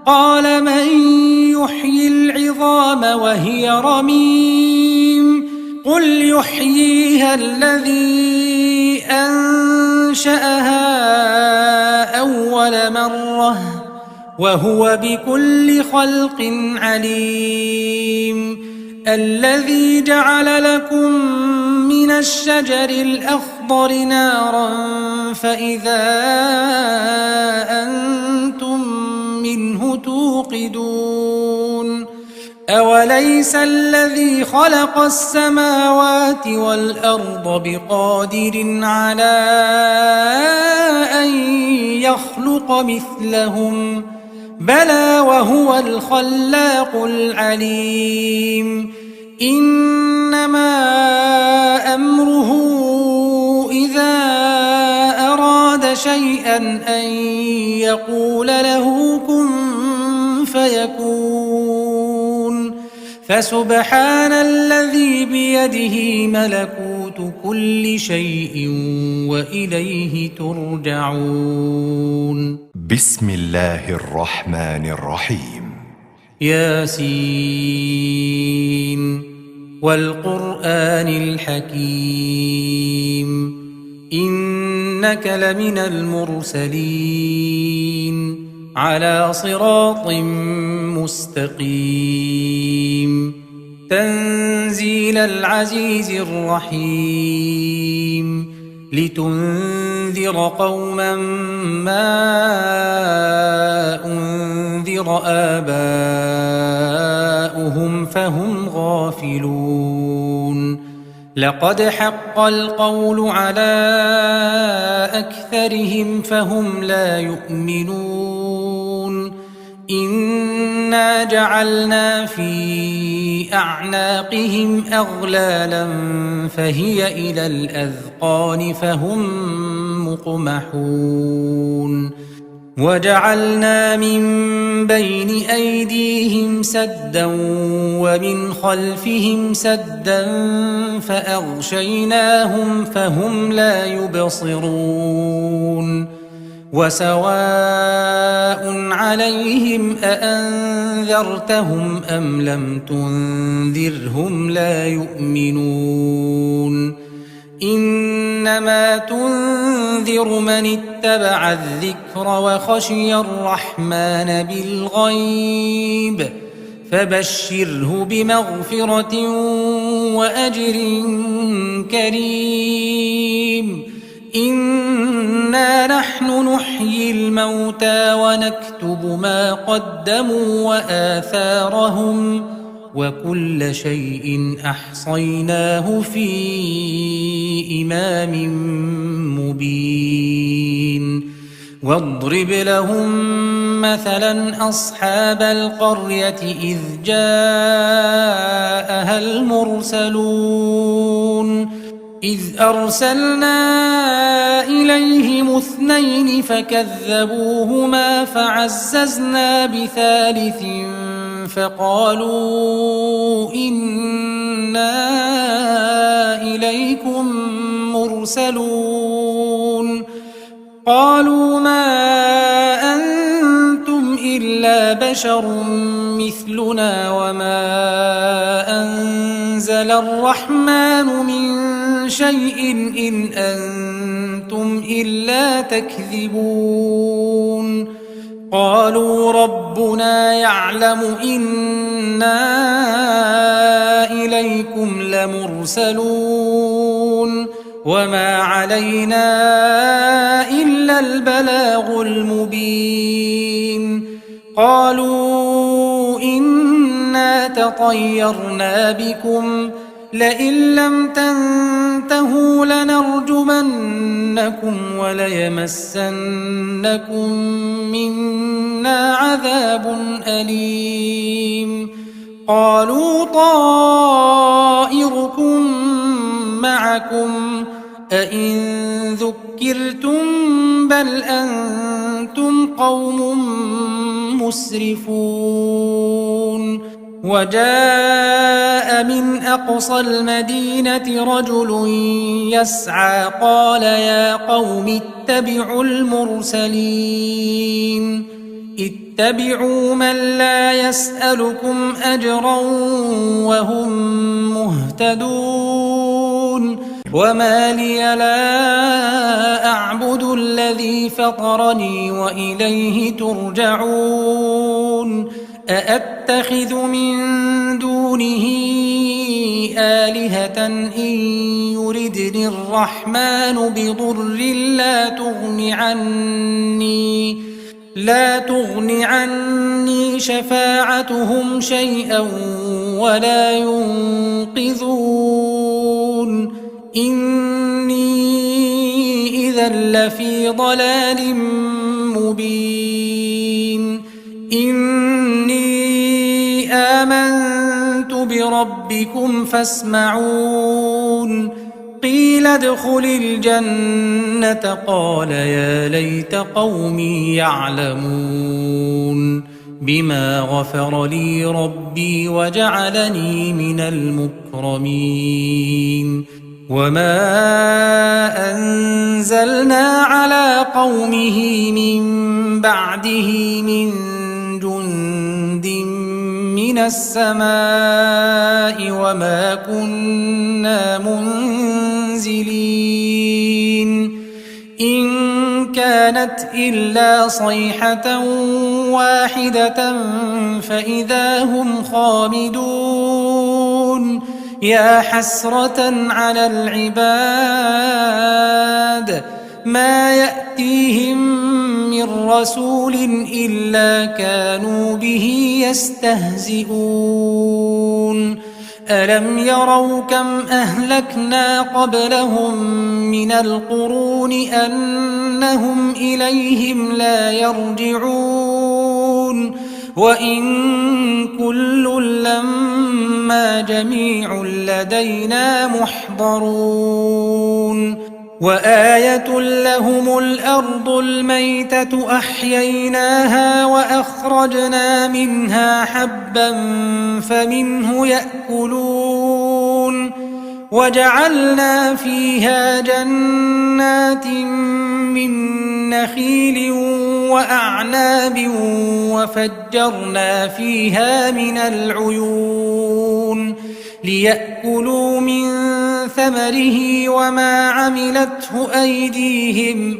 قَالَ مَن يُحْيِي الْعِظَامَ وَهِيَ رَمِيمٌ قُلْ يُحْيِيهَا الَّذِي أَنشَأَهَا أَوَّلَ مَرَّةٍ وَهُوَ بِكُلِّ خَلْقٍ عَلِيمٌ الَّذِي جَعَلَ لَكُم مِّنَ الشَّجَرِ الْأَخْضَرِ نَارًا فَإِذَا أَنتُم مِّنْهُ تُوقِدُونَ أَوَلَيْسَ الَّذِي خَلَقَ السَّمَاوَاتِ وَالْأَرْضَ بِقَادِرٍ عَلَىٰ أَن يَخْلُقَ مِثْلَهُم بَلَىٰ وَهُوَ الْخَلَّاقُ الْعَلِيمُ إِنَّمَا أَمْرُهُ إِذَا أَرَادَ شَيْئًا أَن يَقُولَ لَهُ كُن فَيَكُونُ فَسُبْحَانَ الَّذِي بِيَدِهِ مَلَكُوتُ كُلِّ شَيْءٍ وَإِلَيْهِ تُرْجَعُونَ بسم الله الرحمن الرحيم ياسين والقرآن الحكيم إنك لمن المرسلين على صراط مستقيم تنزيل العزيز الرحيم لتنذر قوما ما أنذر آباؤهم فهم غافلون لقد حق القول على أكثرهم فهم لا يؤمنون إنا جعلنا في أعناقهم أغلالا فهي إلى الأذقان فهم مقمحون وجعلنا من بين أيديهم سدا ومن خلفهم سدا فأغشيناهم فهم لا يبصرون وسواء عليهم أأنذرتهم أم لم تنذرهم لا يؤمنون إنما تنذر من اتبع الذكر وخشي الرحمن بالغيب فبشره بمغفرة وأجر كريم إنا نحن نحيي الموتى ونكتب ما قدموا وآثارهم وكل شيء أحصيناه في إمام مبين واضرب لهم مثلا أصحاب القرية إذ جاءها المرسلون إذ أرسلنا إليهم 2 فكذبوهما فعززنا بثالث فقالوا إنا إليكم مرسلون قالوا ما أنتم إلا بشر مثلنا وما أنزل الرحمن من شيء إن أنتم إلا تكذبون قالوا ربنا يعلم إنا إليكم لمرسلون وما علينا إلا البلاغ المبين قالوا إنا تطيرنا بكم لئن لم تنتهوا لنرجمنكم وليمسنكم منا عذاب أليم قالوا طائركم معكم أئن ذكرتم بل أنتم قوم مسرفون وجاء من أقصى المدينة رجل يسعى قال يا قوم اتبعوا المرسلين اتبعوا من لا يسألكم أجرا وهم مهتدون وما لي لا أعبد الذي فطرني وإليه ترجعون أأتخذ من دونه آلهة إن يردني الرحمن بضر لا تغن عني شفاعتهم شيئا ولا ينقذون إني إذا لفي ضلال مبين إني آمنت بربكم فاسمعون قيل ادخل الجنة قال يا ليت قومي يعلمون بما غفر لي ربي وجعلني من المكرمين وما أنزلنا على قومه من بعده من جند من السماء وما كنا منزلين إن كانت إلا صيحة واحدة فإذا هم خامدون يا حسرة على العباد ما يأتيهم من رسول إلا كانوا به يستهزئون ألم يروا كم أهلكنا قبلهم من القرون أنهم إليهم لا يرجعون وإن كل لما جميع لدينا محضرون وآية لهم الأرض الميتة أحييناها وأخرجنا منها حبا فمنه يأكلون وجعلنا فيها جنات من نخيل وأعناب وفجرنا فيها من العيون ليأكلوا من ثمره وما عملته أيديهم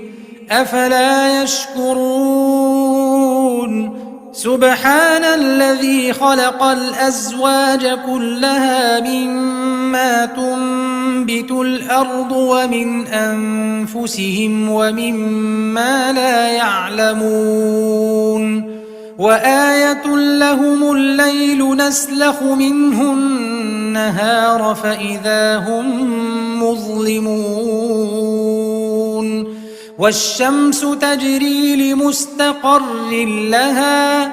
أفلا يشكرون سبحان الذي خلق الأزواج كلها مما تنبت الأرض ومن أنفسهم ومما لا يعلمون وآية لهم الليل نسلخ منه النهار فإذا هم مظلمون والشمس تجري لمستقر لها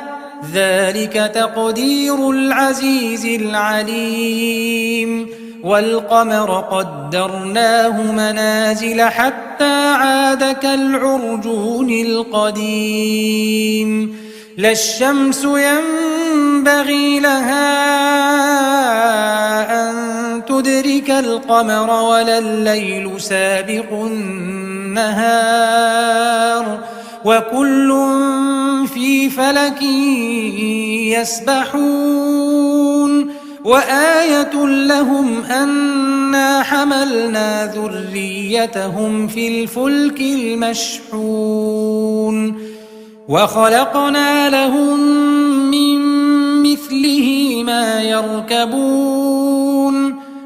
ذلك تقدير العزيز العليم والقمر قدرناه منازل حتى عاد كالعرجون القديم لا الشمس ينبغي لها أن تدرك القمر ولا الليل سابق النهار وكل في فلك يسبحون وآية لهم أنا حملنا ذريتهم في الفلك المشحون وخلقنا لهم من مثله ما يركبون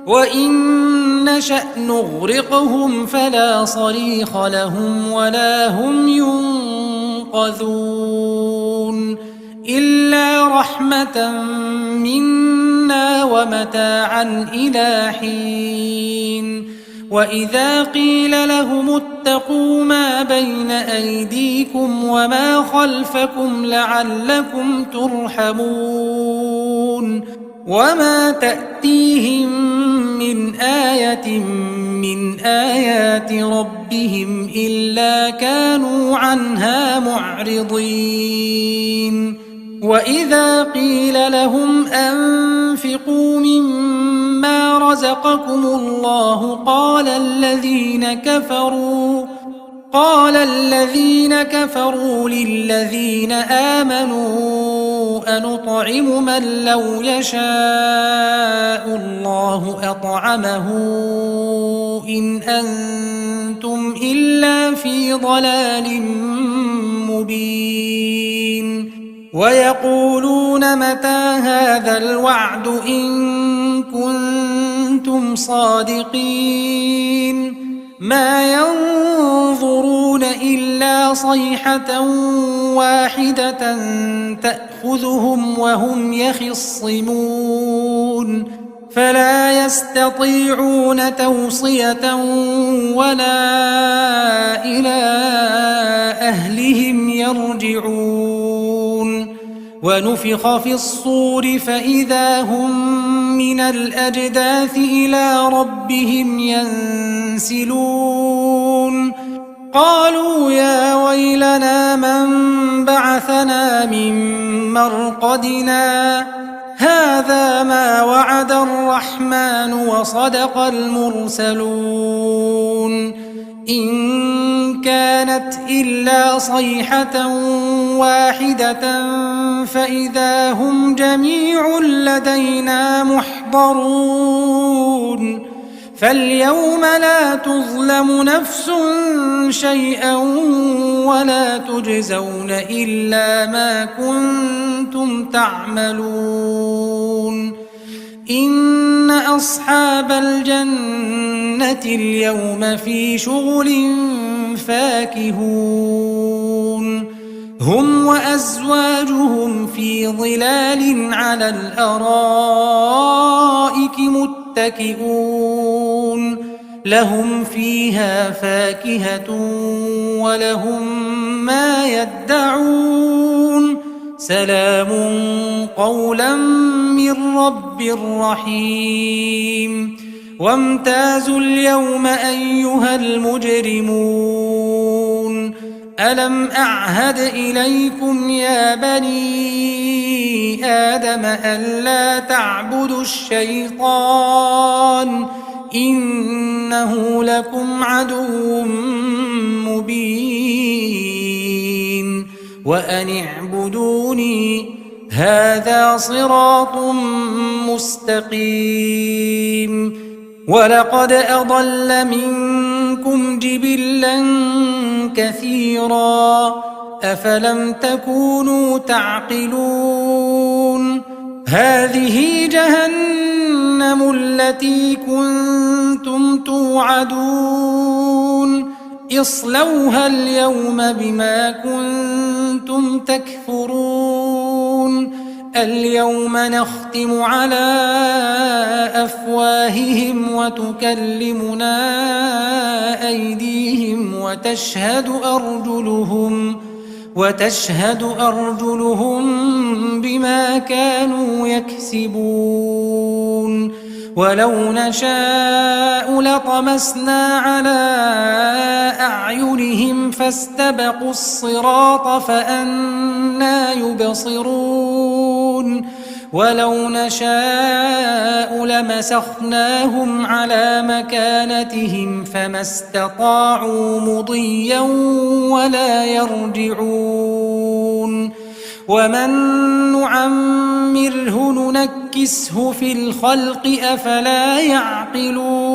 وإن نشأ نغرقهم فلا صريخ لهم ولا هم ينقذون إلا رحمة منا ومتاعا إلى حين وإذا قيل لهم اتقوا ما بين أيديكم وما خلفكم لعلكم ترحمون وما تأتيهم من آية من آيات ربهم إلا كانوا عنها معرضين وإذا قيل لهم أنفقوا مما رزقكم الله قال الذين كفروا للذين آمنوا أنطعم من لو يشاء الله أطعمه إن أنتم إلا في ضلال مبين ويقولون متى هذا الوعد إن كنتم صادقين ما ينظرون إلا صيحة واحدة تأخذهم وهم يخصمون فلا يستطيعون توصية ولا إلى أهلهم يرجعون ونفخ في الصور فإذا هم من الأجداث إلى ربهم ينسلون قالوا يا ويلنا من بعثنا من مرقدنا هذا ما وعد الرحمن وصدق المرسلون إن كانت إلا صيحة واحدة فإذا هم جميع لدينا محضرون فاليوم لا تظلم نفس شيئا ولا تجزون إلا ما كنتم تعملون إن أصحاب الجنة اليوم في شغل فاكهون هم وأزواجهم في ظلال على الأرائك متكئون لهم فيها فاكهة ولهم ما يدعون سلام قولا من رب رحيم وامتازوا اليوم أيها المجرمون ألم أعهد إليكم يا بني آدم ألا تعبدوا الشيطان إنه لكم عدو مبين وأن اعبدوني هذا صراط مستقيم ولقد أضل منكم جبلا كثيرا أفلم تكونوا تعقلون هذه جهنم التي كنتم توعدون اصلوها اليوم بما كنتم تكفرون اليوم نختم على أفواههم وتكلمنا أيديهم وتشهد أرجلهم بما كانوا يكسبون ولو نشاء لطمسنا على أعينهم فاستبقوا الصراط فأنى يبصرون ولو نشاء لمسخناهم على مكانتهم فما استطاعوا مضيا ولا يرجعون ومن نعمره ننكسه في الخلق أفلا يعقلون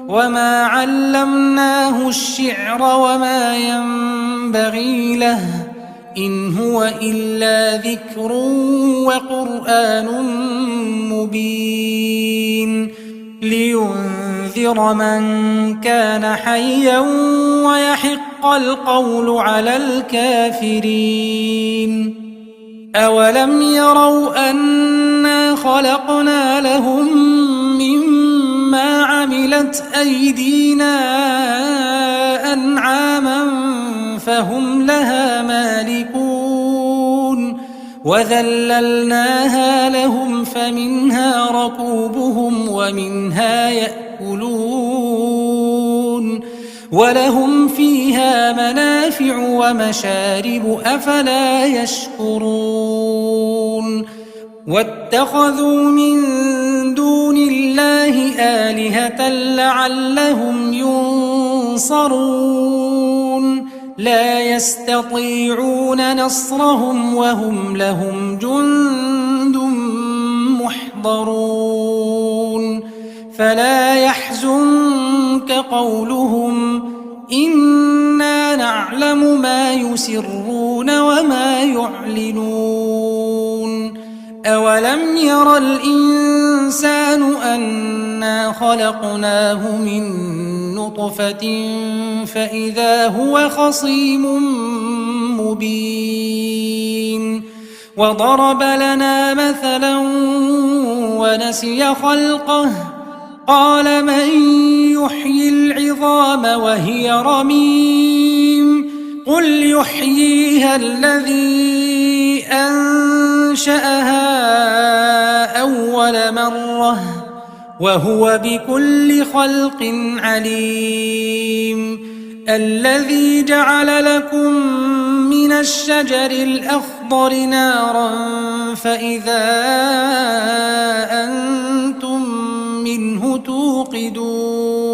وما علمناه الشعر وما ينبغي له إن هو إلا ذكر وقرآن مبين لينذر من كان حيا ويحق القول على الكافرين أولم يروا أنا خلقنا لهم مما عملت أيدينا أنعاما فهم لها مالكون وذللناها لهم فمنها ركوبهم ومنها يأكلون ولهم فيها منافع ومشارب أفلا يشكرون واتخذوا من دون الله آلهة لعلهم ينصرون لا يستطيعون نصرهم وهم لهم جند محضرون فلا يحزنك قولهم إنا نعلم ما يسرون وما يعلنون أولم ير الإنسان أنا خلقناه من نطفة فإذا هو خصيم مبين وضرب لنا مثلا ونسي خلقه قال من يحيي العظام وهي رميم قل يحييها الذي أنشأها أول مرة وهو بكل خلق عليم الذي جعل لكم من الشجر الأخضر نارا فإذا أنتم منه توقدون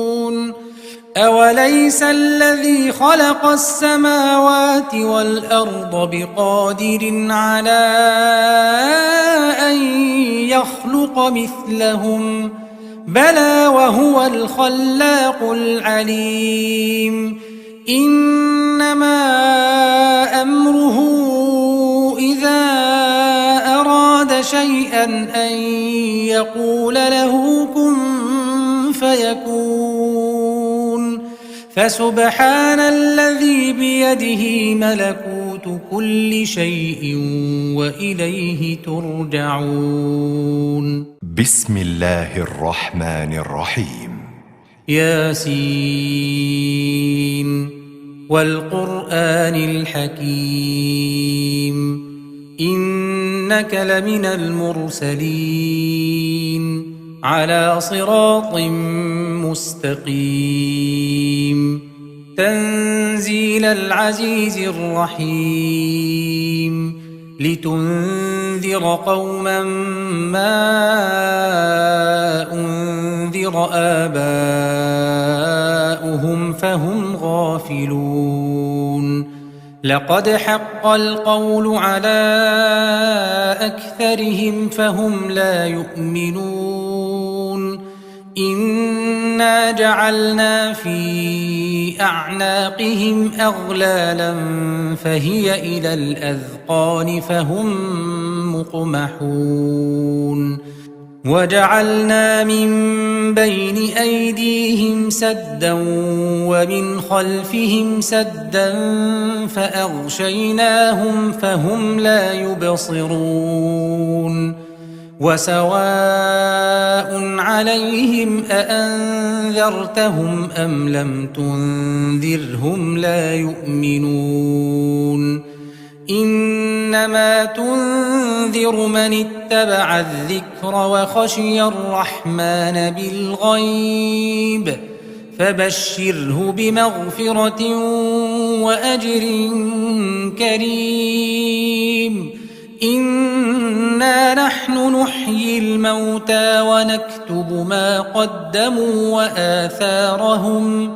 أوليس الذي خلق السماوات والأرض بقادر على أن يخلق مثلهم بلى وهو الخلاق العليم إنما أمره إذا أراد شيئا أن يقول له كن فيكون فسبحان الذي بيده ملكوت كل شيء وإليه ترجعون بسم الله الرحمن الرحيم ياسين والقرآن الحكيم إنك لمن المرسلين على صراط مستقيم تنزيل العزيز الرحيم لتنذر قوما ما أنذر آباؤهم فهم غافلون لقد حق القول على أكثرهم فهم لا يؤمنون إنا جعلنا في أعناقهم أغلالا فهي إلى الأذقان فهم مقمحون وجعلنا من بين أيديهم سدا ومن خلفهم سدا فأغشيناهم فهم لا يبصرون وسواء عليهم أأنذرتهم أم لم تنذرهم لا يؤمنون إنما تنذر من اتبع الذكر وخشي الرحمن بالغيب فبشره بمغفرة وأجر كريم إنا نحن نحيي الموتى ونكتب ما قدموا وآثارهم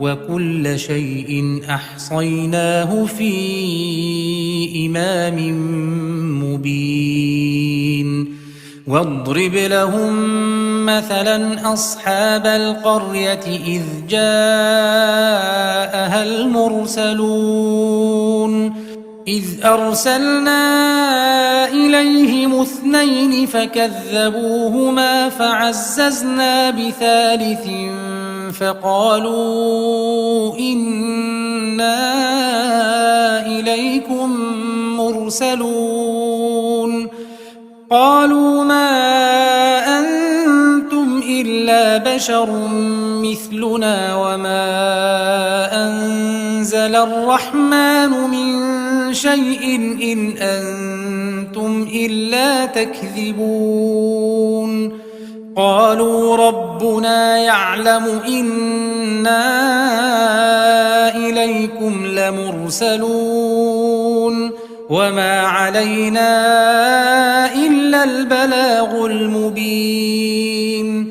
وكل شيء أحصيناه في إمام مبين واضرب لهم مثلا أصحاب القرية إذ جاءها المرسلون إذ أرسلنا إليهم 2 فكذبوهما فعززنا بثالث فقالوا إنا إليكم مرسلون قالوا ما أنتم إلا بشر مثلنا وما أنزل الرحمن من شيء إن أنتم إلا تكذبون قالوا ربنا يعلم إنا إليكم لمرسلون وما علينا إلا البلاغ المبين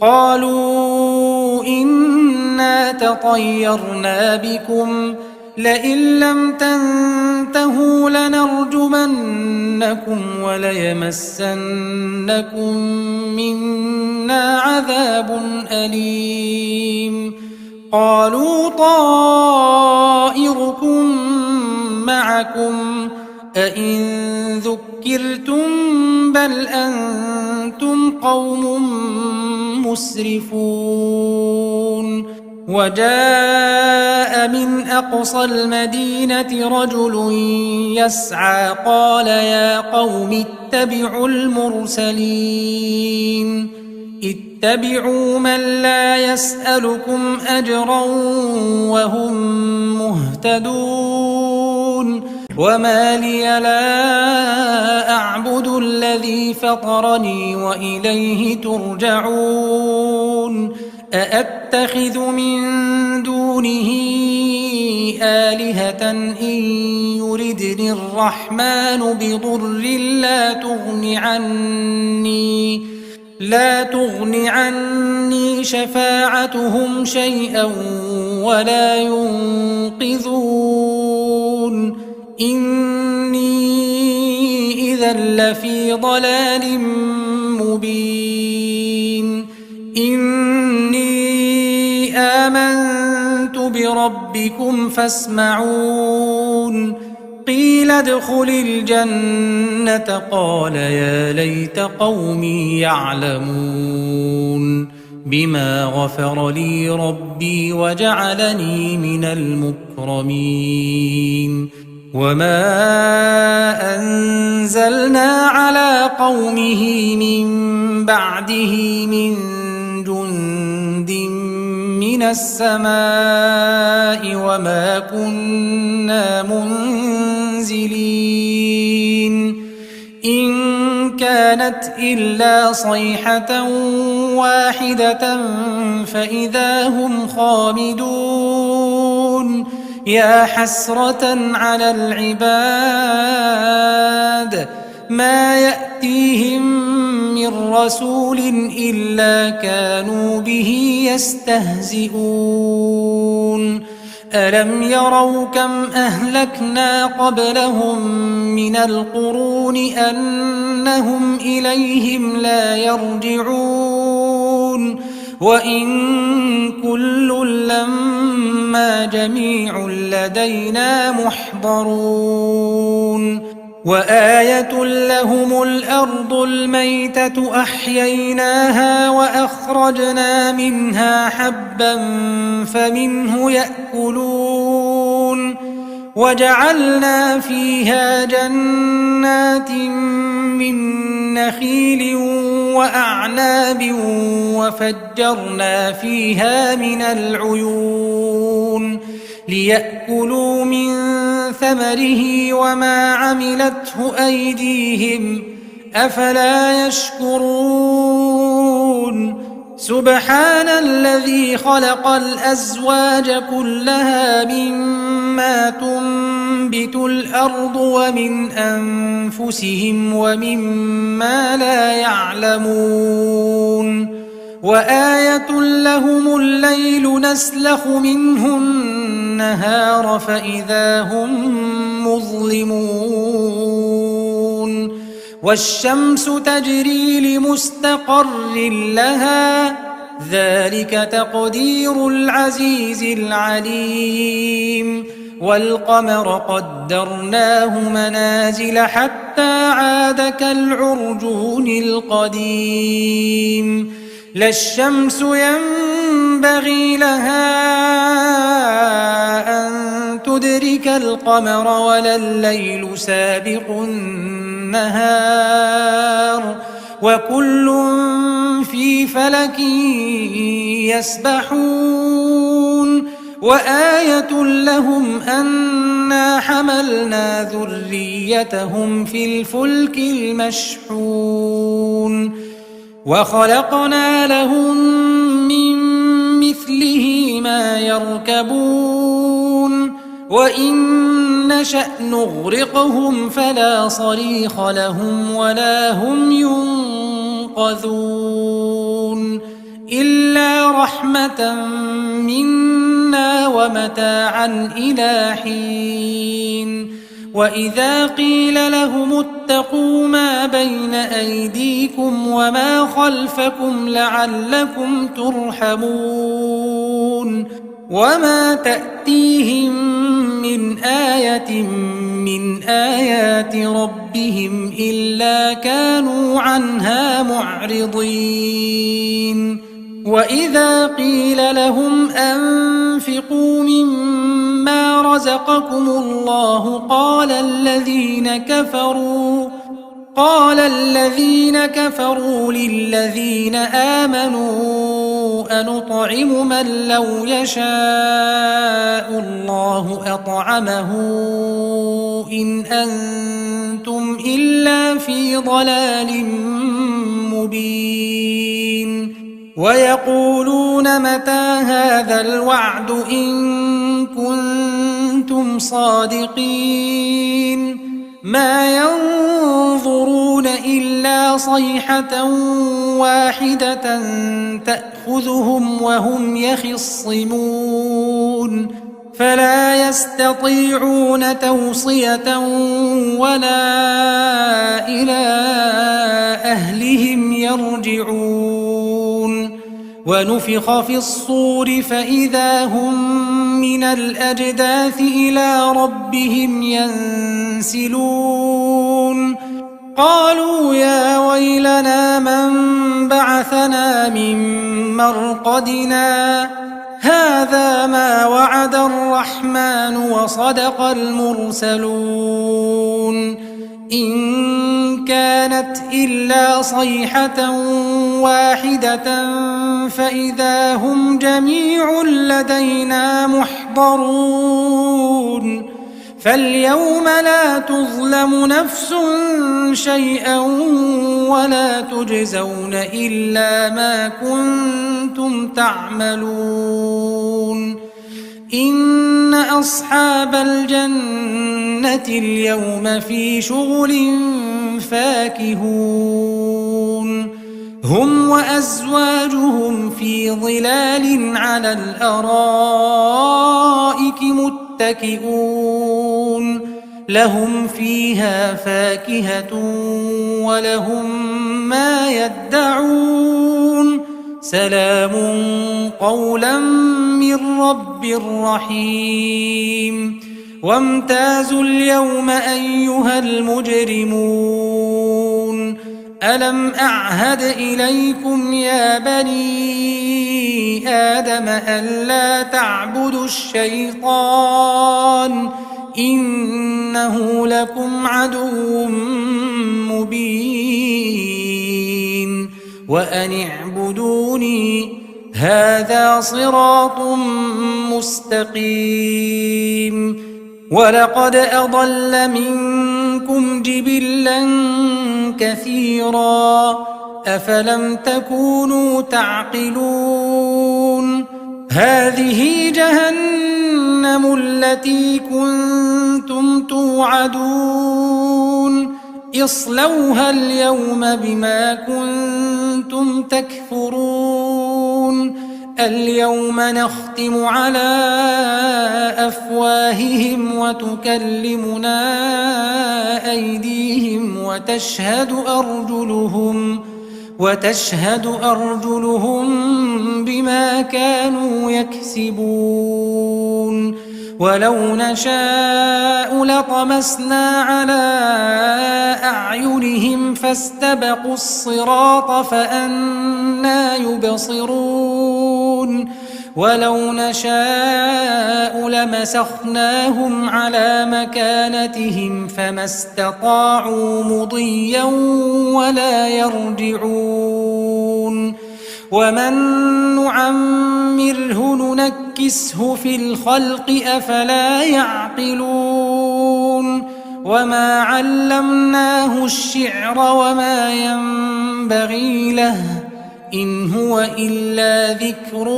قالوا إنا تطيرنا بكم لئن لم تنتهوا لنرجمنكم وليمسنكم منا عذاب أليم قالوا طائركم معكم أئن ذكرتم بل أنتم قوم مسرفون وجاء من أقصى المدينة رجل يسعى قال يا قوم اتبعوا المرسلين اتبعوا من لا يسألكم أجرا وهم مهتدون وما لي لا أعبد الذي فطرني وإليه ترجعون أأتخذ من دونه آلهة إن يردني الرحمن بضر لا تغن عني شفاعتهم شيئا ولا ينقذون إني إذا لفي ضلال مبين إني آمنت بربكم فاسمعون قيل ادخل الجنة قال يا ليت قومي يعلمون بما غفر لي ربي وجعلني من المكرمين وما أنزلنا على قومه من بعده من جند من السماء وما كنا منزلين إن كانت إلا صيحة واحدة فإذا هم خامدون يا حسرة على العباد ما يأتيهم من رسول إلا كانوا به يستهزئون ألم يروا كم أهلكنا قبلهم من القرون أنهم إليهم لا يرجعون وإن كل لما جميع لدينا محضرون وآية لهم الأرض الميتة أحييناها وأخرجنا منها حبا فمنه يأكلون وجعلنا فيها جنات من نخيل وأعناب وفجرنا فيها من العيون ليأكلوا من ثمره وما عملته أيديهم أفلا يشكرون سبحان الذي خلق الأزواج كلها مما تنبت الأرض ومن أنفسهم ومما لا يعلمون وآية لهم الليل نسلخ منه النهار فإذا هم مظلمون والشمس تجري لمستقر لها ذلك تقدير العزيز العليم والقمر قدرناه منازل حتى عاد كالعرجون القديم لا الشمس ينبغي لها أن تدرك القمر ولا الليل سابق النهار وكل في فلك يسبحون وآية لهم أنا حملنا ذريتهم في الفلك المشحون وخلقنا لهم من مثله ما يركبون وإن نشأ نغرقهم فلا صريخ لهم ولا هم ينقذون إلا رحمة منا ومتاعا إلى حين وإذا قيل لهم اتقوا ما بين أيديكم وما خلفكم لعلكم ترحمون وما تأتيهم من آية من آيات ربهم إلا كانوا عنها معرضين وإذا قيل لهم أنفقوا مما رزقكم الله قال الذين كفروا للذين آمنوا أنطعم من لو يشاء الله أطعمه إن أنتم إلا في ضلال مبين ويقولون متى هذا الوعد إن كنتم صادقين ما ينظرون إلا صيحة واحدة تأخذهم وهم يخصمون فلا يستطيعون توصية ولا إلى أهلهم يرجعون ونفخ في الصور فإذا هم من الأجداث إلى ربهم ينسلون قالوا يا ويلنا من بعثنا من مرقدنا هذا ما وعد الرحمن وصدق المرسلون إن كانت إلا صيحة واحدة فإذا هم جميع لدينا محضرون فاليوم لا تظلم نفس شيئا ولا تجزون إلا ما كنتم تعملون إن أصحاب الجنة اليوم في شغل فاكهون هم وأزواجهم في ظلال على الأرائك متكئون لهم فيها فاكهة ولهم ما يدعون سلام قولا من رب رحيم وامتازوا اليوم أيها المجرمون ألم أعهد إليكم يا بني آدم ألا تعبدوا الشيطان إنه لكم عدو مبين وأن اعبدوني هذا صراط مستقيم ولقد أضل منكم جبلا كثيرا أفلم تكونوا تعقلون هذه جهنم التي كنتم توعدون اصلوها اليوم بما كنتم تكفرون اليوم نختم على أفواههم وتكلمنا أيديهم وتشهد أرجلهم بما كانوا يكسبون ولو نشاء لطمسنا على أعينهم فاستبقوا الصراط فأنى يبصرون ولو نشاء لمسخناهم على مكانتهم فما استطاعوا مضيا ولا يرجعون ومن نعمره ننكسه في الخلق أفلا يعقلون وما علمناه الشعر وما ينبغي له إن هو إلا ذكر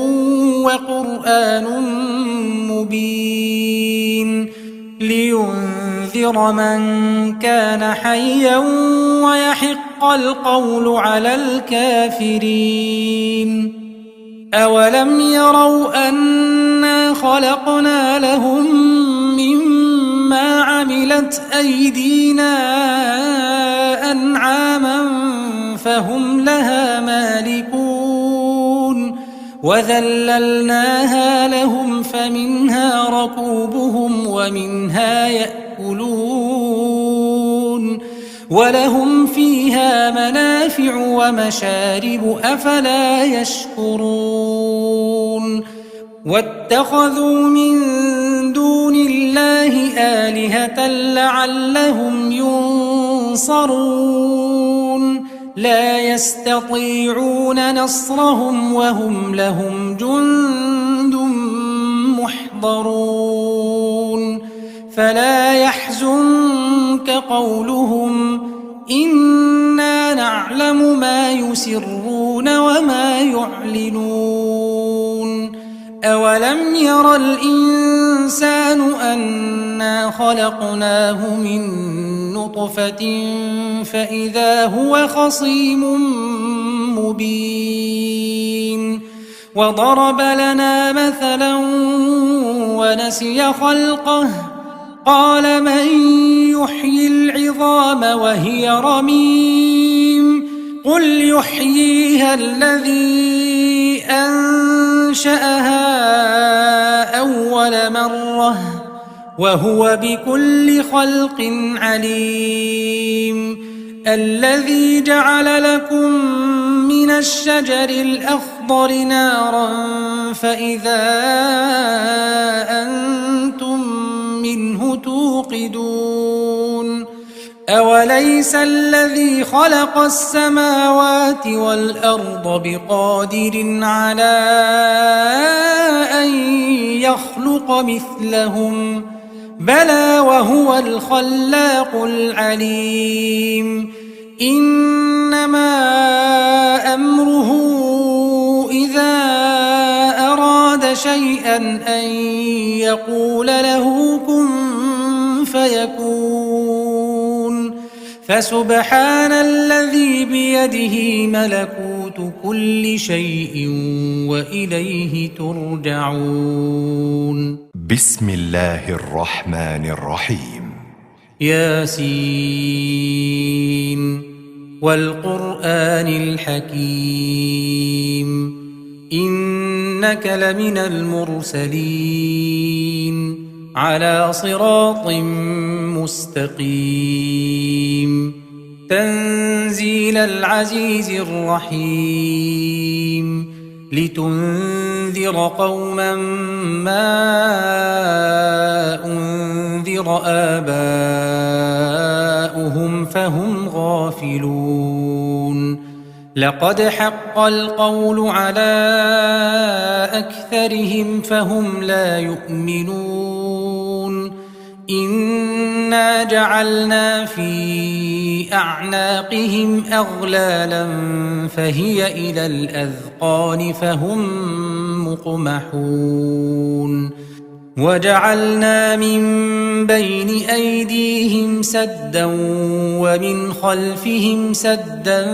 وقرآن مبين لينذر من كان حيا ويحق القول على الكافرين أولم يروا أنا خلقنا لهم مما عملت أيدينا أنعاما فهم لها مالكون وذللناها لهم فمنها ركوبهم ومنها يأكلون ولهم فيها منافع ومشارب أفلا يشكرون واتخذوا من دون الله آلهة لعلهم ينصرون لا يستطيعون نصرهم وهم لهم جند محضرون فلا يحزنك قولهم إنا نعلم ما يسرون وما يعلنون أولم ير الإنسان أنا خلقناه من نطفة فإذا هو خصيم مبين وضرب لنا مثلا ونسي خلقه قال من يحيي العظام وهي رميم قل يحييها الذي أنشأها أول مرة وهو بكل خلق عليم الذي جعل لكم من الشجر الأخضر نارا فإذا أنتم منه توقدون أوليس الذي خلق السماوات والأرض بقادر على أن يخلق مثلهم بلى وهو الخلاق العليم إنما أمره إذا أراد شيئا أن يقول له كن فيكون فسبحان الذي بيده ملكوت كل شيء وإليه ترجعون بسم الله الرحمن الرحيم ياسين والقرآن الحكيم إنك لمن المرسلين على صراط مستقيم تنزيل العزيز الرحيم لتنذر قوما ما أنذر آباؤهم فهم غافلون لقد حق القول على أكثرهم فهم لا يؤمنون إنا جعلنا في أعناقهم أغلالا فهي إلى الأذقان فهم مقمحون وجعلنا من بين أيديهم سدا ومن خلفهم سدا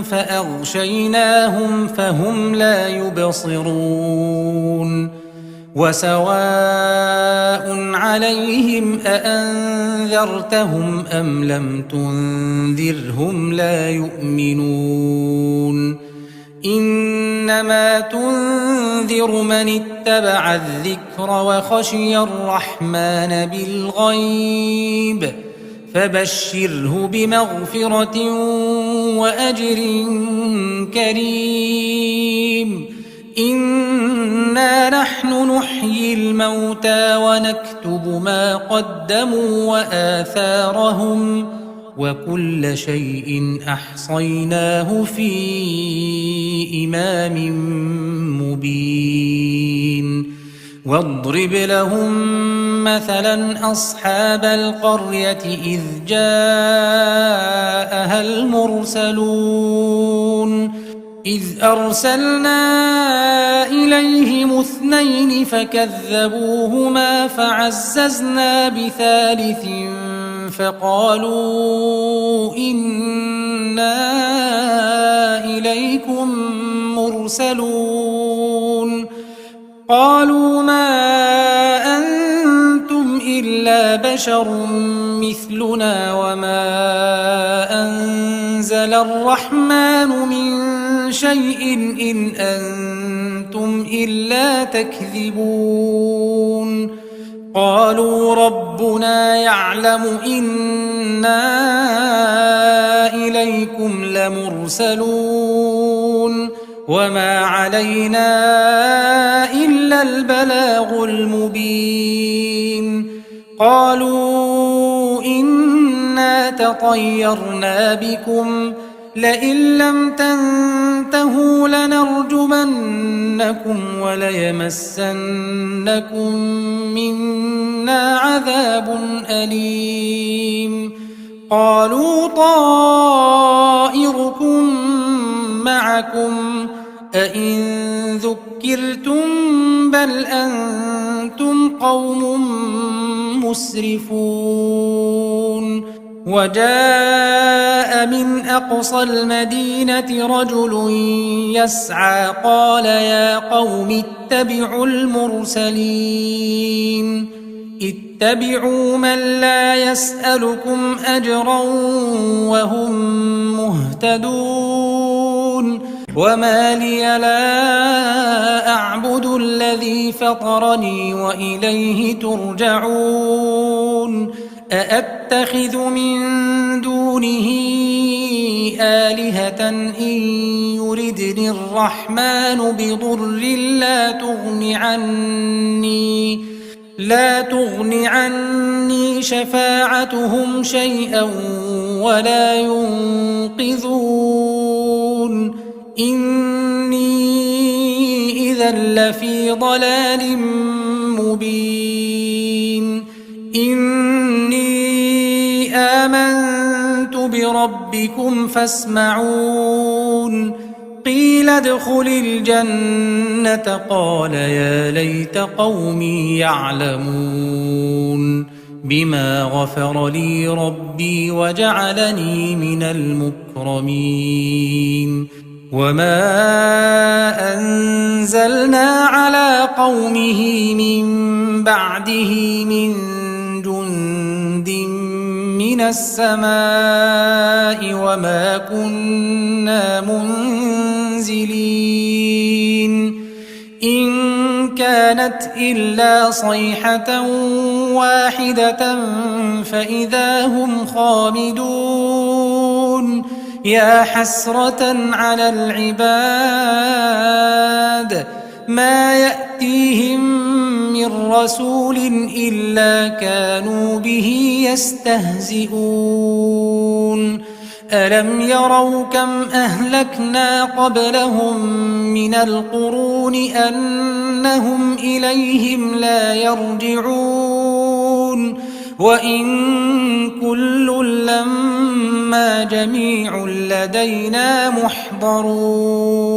فأغشيناهم فهم لا يبصرون وسواء عليهم أأنذرتهم أم لم تنذرهم لا يؤمنون إنما تنذر من اتبع الذكر وخشي الرحمن بالغيب فبشره بمغفرة وأجر كريم إنا نحن نحيي الموتى ونكتب ما قدموا وآثارهم وكل شيء أحصيناه في إمام مبين واضرب لهم مثلا أصحاب القرية إذ جاءها المرسلون إذ أرسلنا إليهم 2 فكذبوهما فعززنا بثالث فقالوا إنا إليكم مرسلون قالوا ما أنتم إلا بشر مثلنا وما أنزل الرحمن من شيء إن أنتم إلا تكذبون قالوا ربنا يعلم إنا إليكم لمرسلون وما علينا إلا البلاغ المبين قالوا إنا تطيرنا بكم لئن لم تنتهوا لنرجمنكم وليمسنكم منا عذاب أليم قالوا طائركم معكم أئن ذكرتم بل أنتم قوم مسرفون وجاء من أقصى المدينة رجل يسعى قال يا قوم اتبعوا المرسلين اتبعوا من لا يسألكم أجرا وهم مهتدون وما لي لا أعبد الذي فطرني وإليه ترجعون أأتخذ من دونه آلهة إن يردني الرحمن بضر لا تغن عني شفاعتهم شيئا ولا ينقذون إني إذا لفي ضلال مبين إني آمنت بربكم فاسمعون قيل ادخل الجنة قال يا ليت قومي يعلمون بما غفر لي ربي وجعلني من المكرمين وما أنزلنا على قومه من بعده من جند من السماء وما كنا منزلين إن كان كانت إلا صيحة واحدة فإذا هم خامدون يا حسرة على العباد ما يأتيهم من رسول إلا كانوا به يستهزئون ألم يروا كم أهلكنا قبلهم من القرون أنهم إليهم لا يرجعون وإن كل لما جميع لدينا محضرون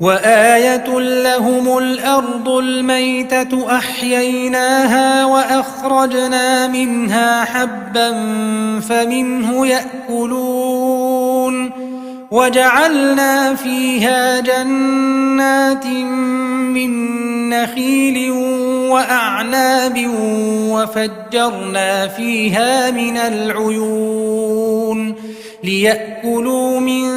وآية لهم الأرض الميتة أحييناها وأخرجنا منها حبا فمنه يأكلون وجعلنا فيها جنات من نخيل وأعناب وفجرنا فيها من العيون ليأكلوا من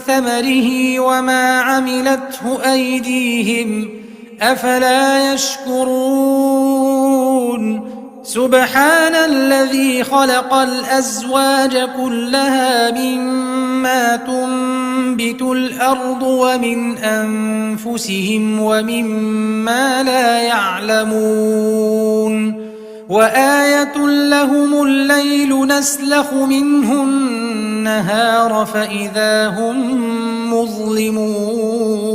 ثمره وما عملته أيديهم أفلا يشكرون سبحان الذي خلق الأزواج كلها مما تنبت الأرض ومن أنفسهم ومما لا يعلمون وآية لهم الليل نسلخ منه النهار فإذا هم مظلمون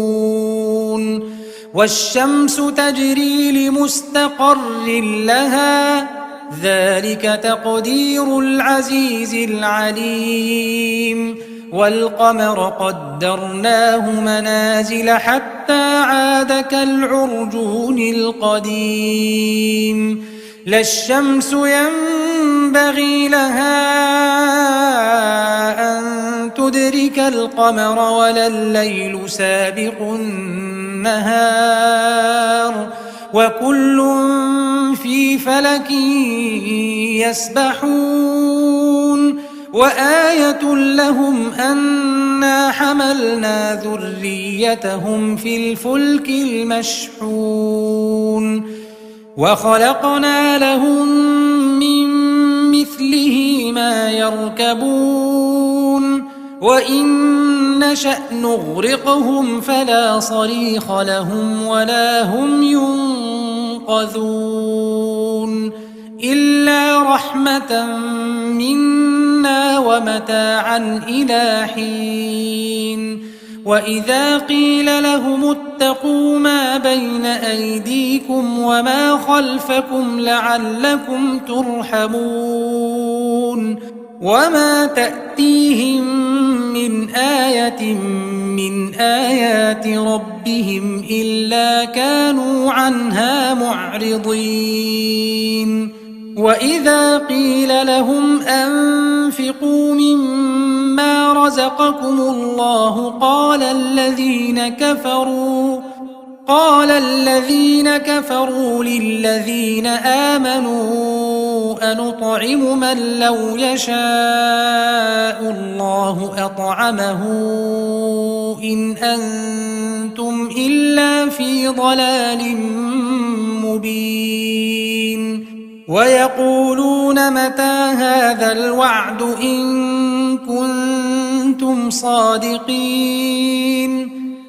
والشمس تجري لمستقر لها ذلك تقدير العزيز العليم والقمر قدرناه منازل حتى عاد كالعرجون القديم لا الشمس ينبغي لها أن تدرك القمر ولا الليل سابق النهار وكل في فلك يسبحون وآية لهم أنا حملنا ذريتهم في الفلك المشحون وخلقنا لهم من مثله ما يركبون وإن نشأ نغرقهم فلا صريخ لهم ولا هم ينقذون إلا رحمة منا ومتاعا إلى حين وإذا قيل لهم اتقوا ما بين أيديكم وما خلفكم لعلكم ترحمون وما تأتيهم من آية من آيات ربهم إلا كانوا عنها معرضين وإذا قيل لهم أنفقوا مما رزقكم الله قال الذين كفروا للذين آمنوا أنطعم من لو يشاء الله أطعمه إن أنتم إلا في ضلال مبين ويقولون متى هذا الوعد إن كنتم صادقين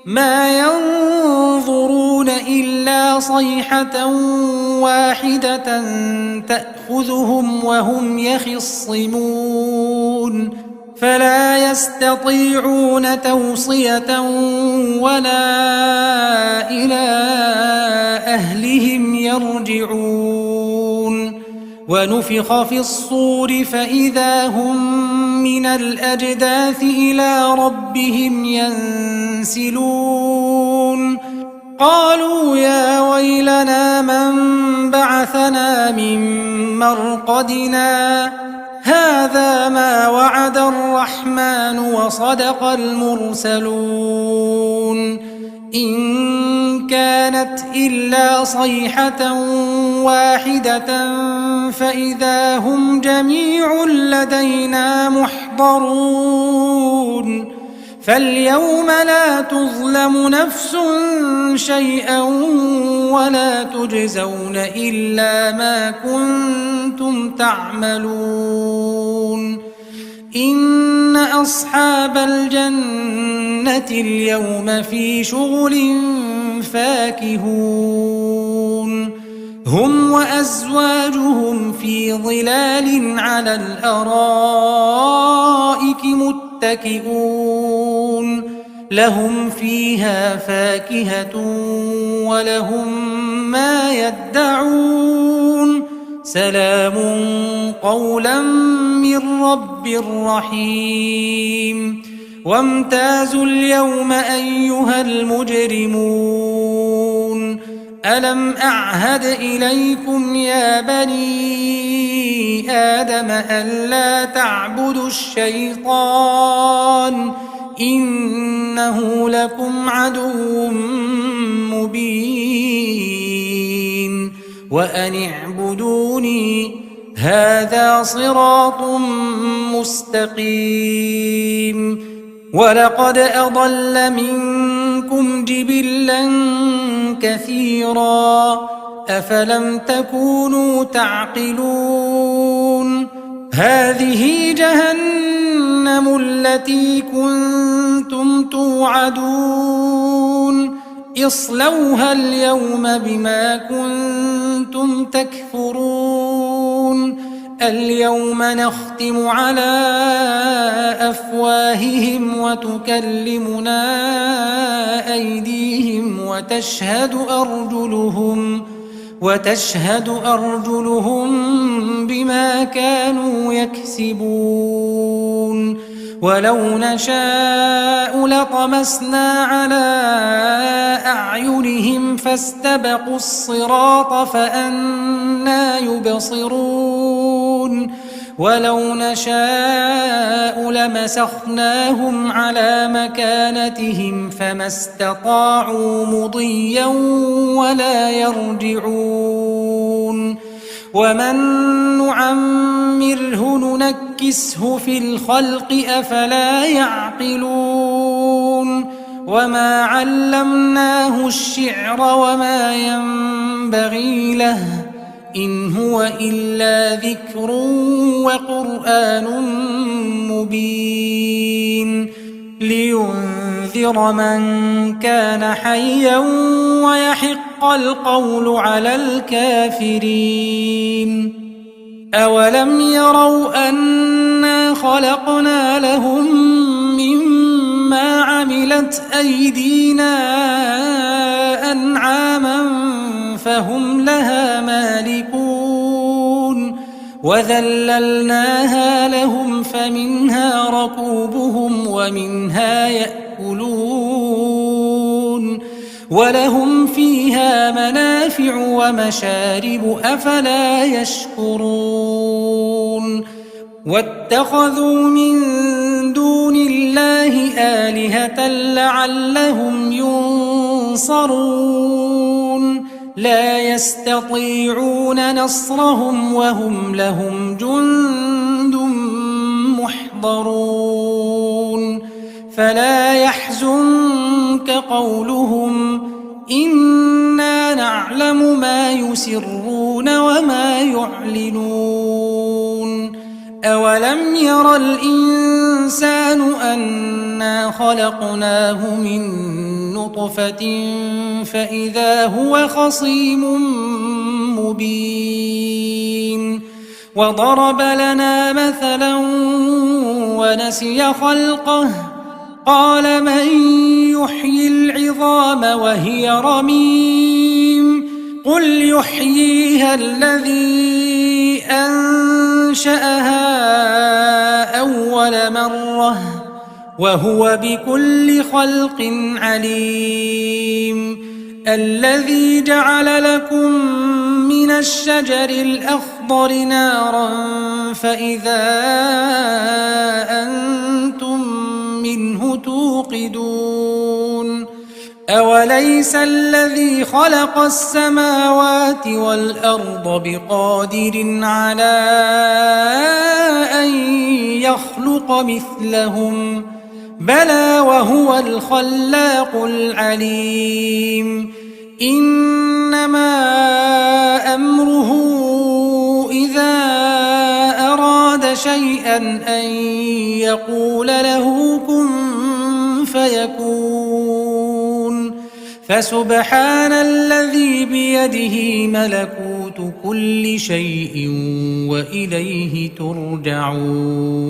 ما ينظرون إلا صيحة واحدة تأخذهم وهم يخصمون فلا يستطيعون توصية ولا إلى أهلهم يرجعون ونفخ في الصور فإذا هم من الأجداث إلى ربهم ينسلون قالوا يا ويلنا من بعثنا من مرقدنا هذا ما وعد الرحمن وصدق المرسلون إن كانت إلا صيحة واحدة فإذا هم جميع لدينا محضرون فاليوم لا تظلم نفس شيئا ولا تجزون إلا ما كنتم تعملون إن أصحاب الجنة اليوم في شغل فاكهون هم وأزواجهم في ظلال على الأرائك متكئون لهم فيها فاكهة ولهم ما يدعون سلام قولا من رب رحيم وامتازوا اليوم أيها المجرمون ألم أعهد إليكم يا بني آدم ألا تعبدوا الشيطان إنه لكم عدو مبين وأن اعبدوني هذا صراط مستقيم ولقد أضل منكم جبلا كثيرا أفلم تكونوا تعقلون هذه جهنم التي كنتم توعدون اصلوها اليوم بما كنتم تكفرون اليوم نختم على أفواههم وتكلمنا أيديهم وتشهد أرجلهم بما كانوا يكسبون ولو نشاء لطمسنا على أعينهم فاستبقوا الصراط فأنى يبصرون ولو نشاء لمسخناهم على مكانتهم فما استطاعوا مضيا ولا يرجعون ومن نعمره ننكسه في الخلق أفلا يعقلون وما علمناه الشعر وما ينبغي له إن هو إلا ذكر وقرآن مبين لينذر من كان حيا ويحق القول على الكافرين أولم يروا أنا خلقنا لهم مما عملت أيدينا أنعاما فهم لها مالكون وذللناها لهم فمنها ركوبهم ومنها يأكلون ولهم فيها منافع ومشارب أفلا يشكرون واتخذوا من دون الله آلهة لعلهم ينصرون لا يستطيعون نصرهم وهم لهم جند محضرون فلا يحزنك قولهم إنا نعلم ما يسرون وما يعلنون أولم ير الإنسان أنا خلقناه من نطفة فإذا هو خصيم مبين وضرب لنا مثلا ونسي خلقه قال من يحيي العظام وهي رميم قل يحييها الذي أنشأها أول مرة وهو بكل خلق عليم الذي جعل لكم من الشجر الأخضر نارا فإذا أنتم منه توقدون أوليس الذي خلق السماوات والأرض بقادر على أن يخلق مثلهم بلى وهو الخلاق العليم إنما أمره إذا أراد شيئا أن يقول له كن فيكون فسبحان الذي بيده ملكوت كل شيء وإليه ترجعون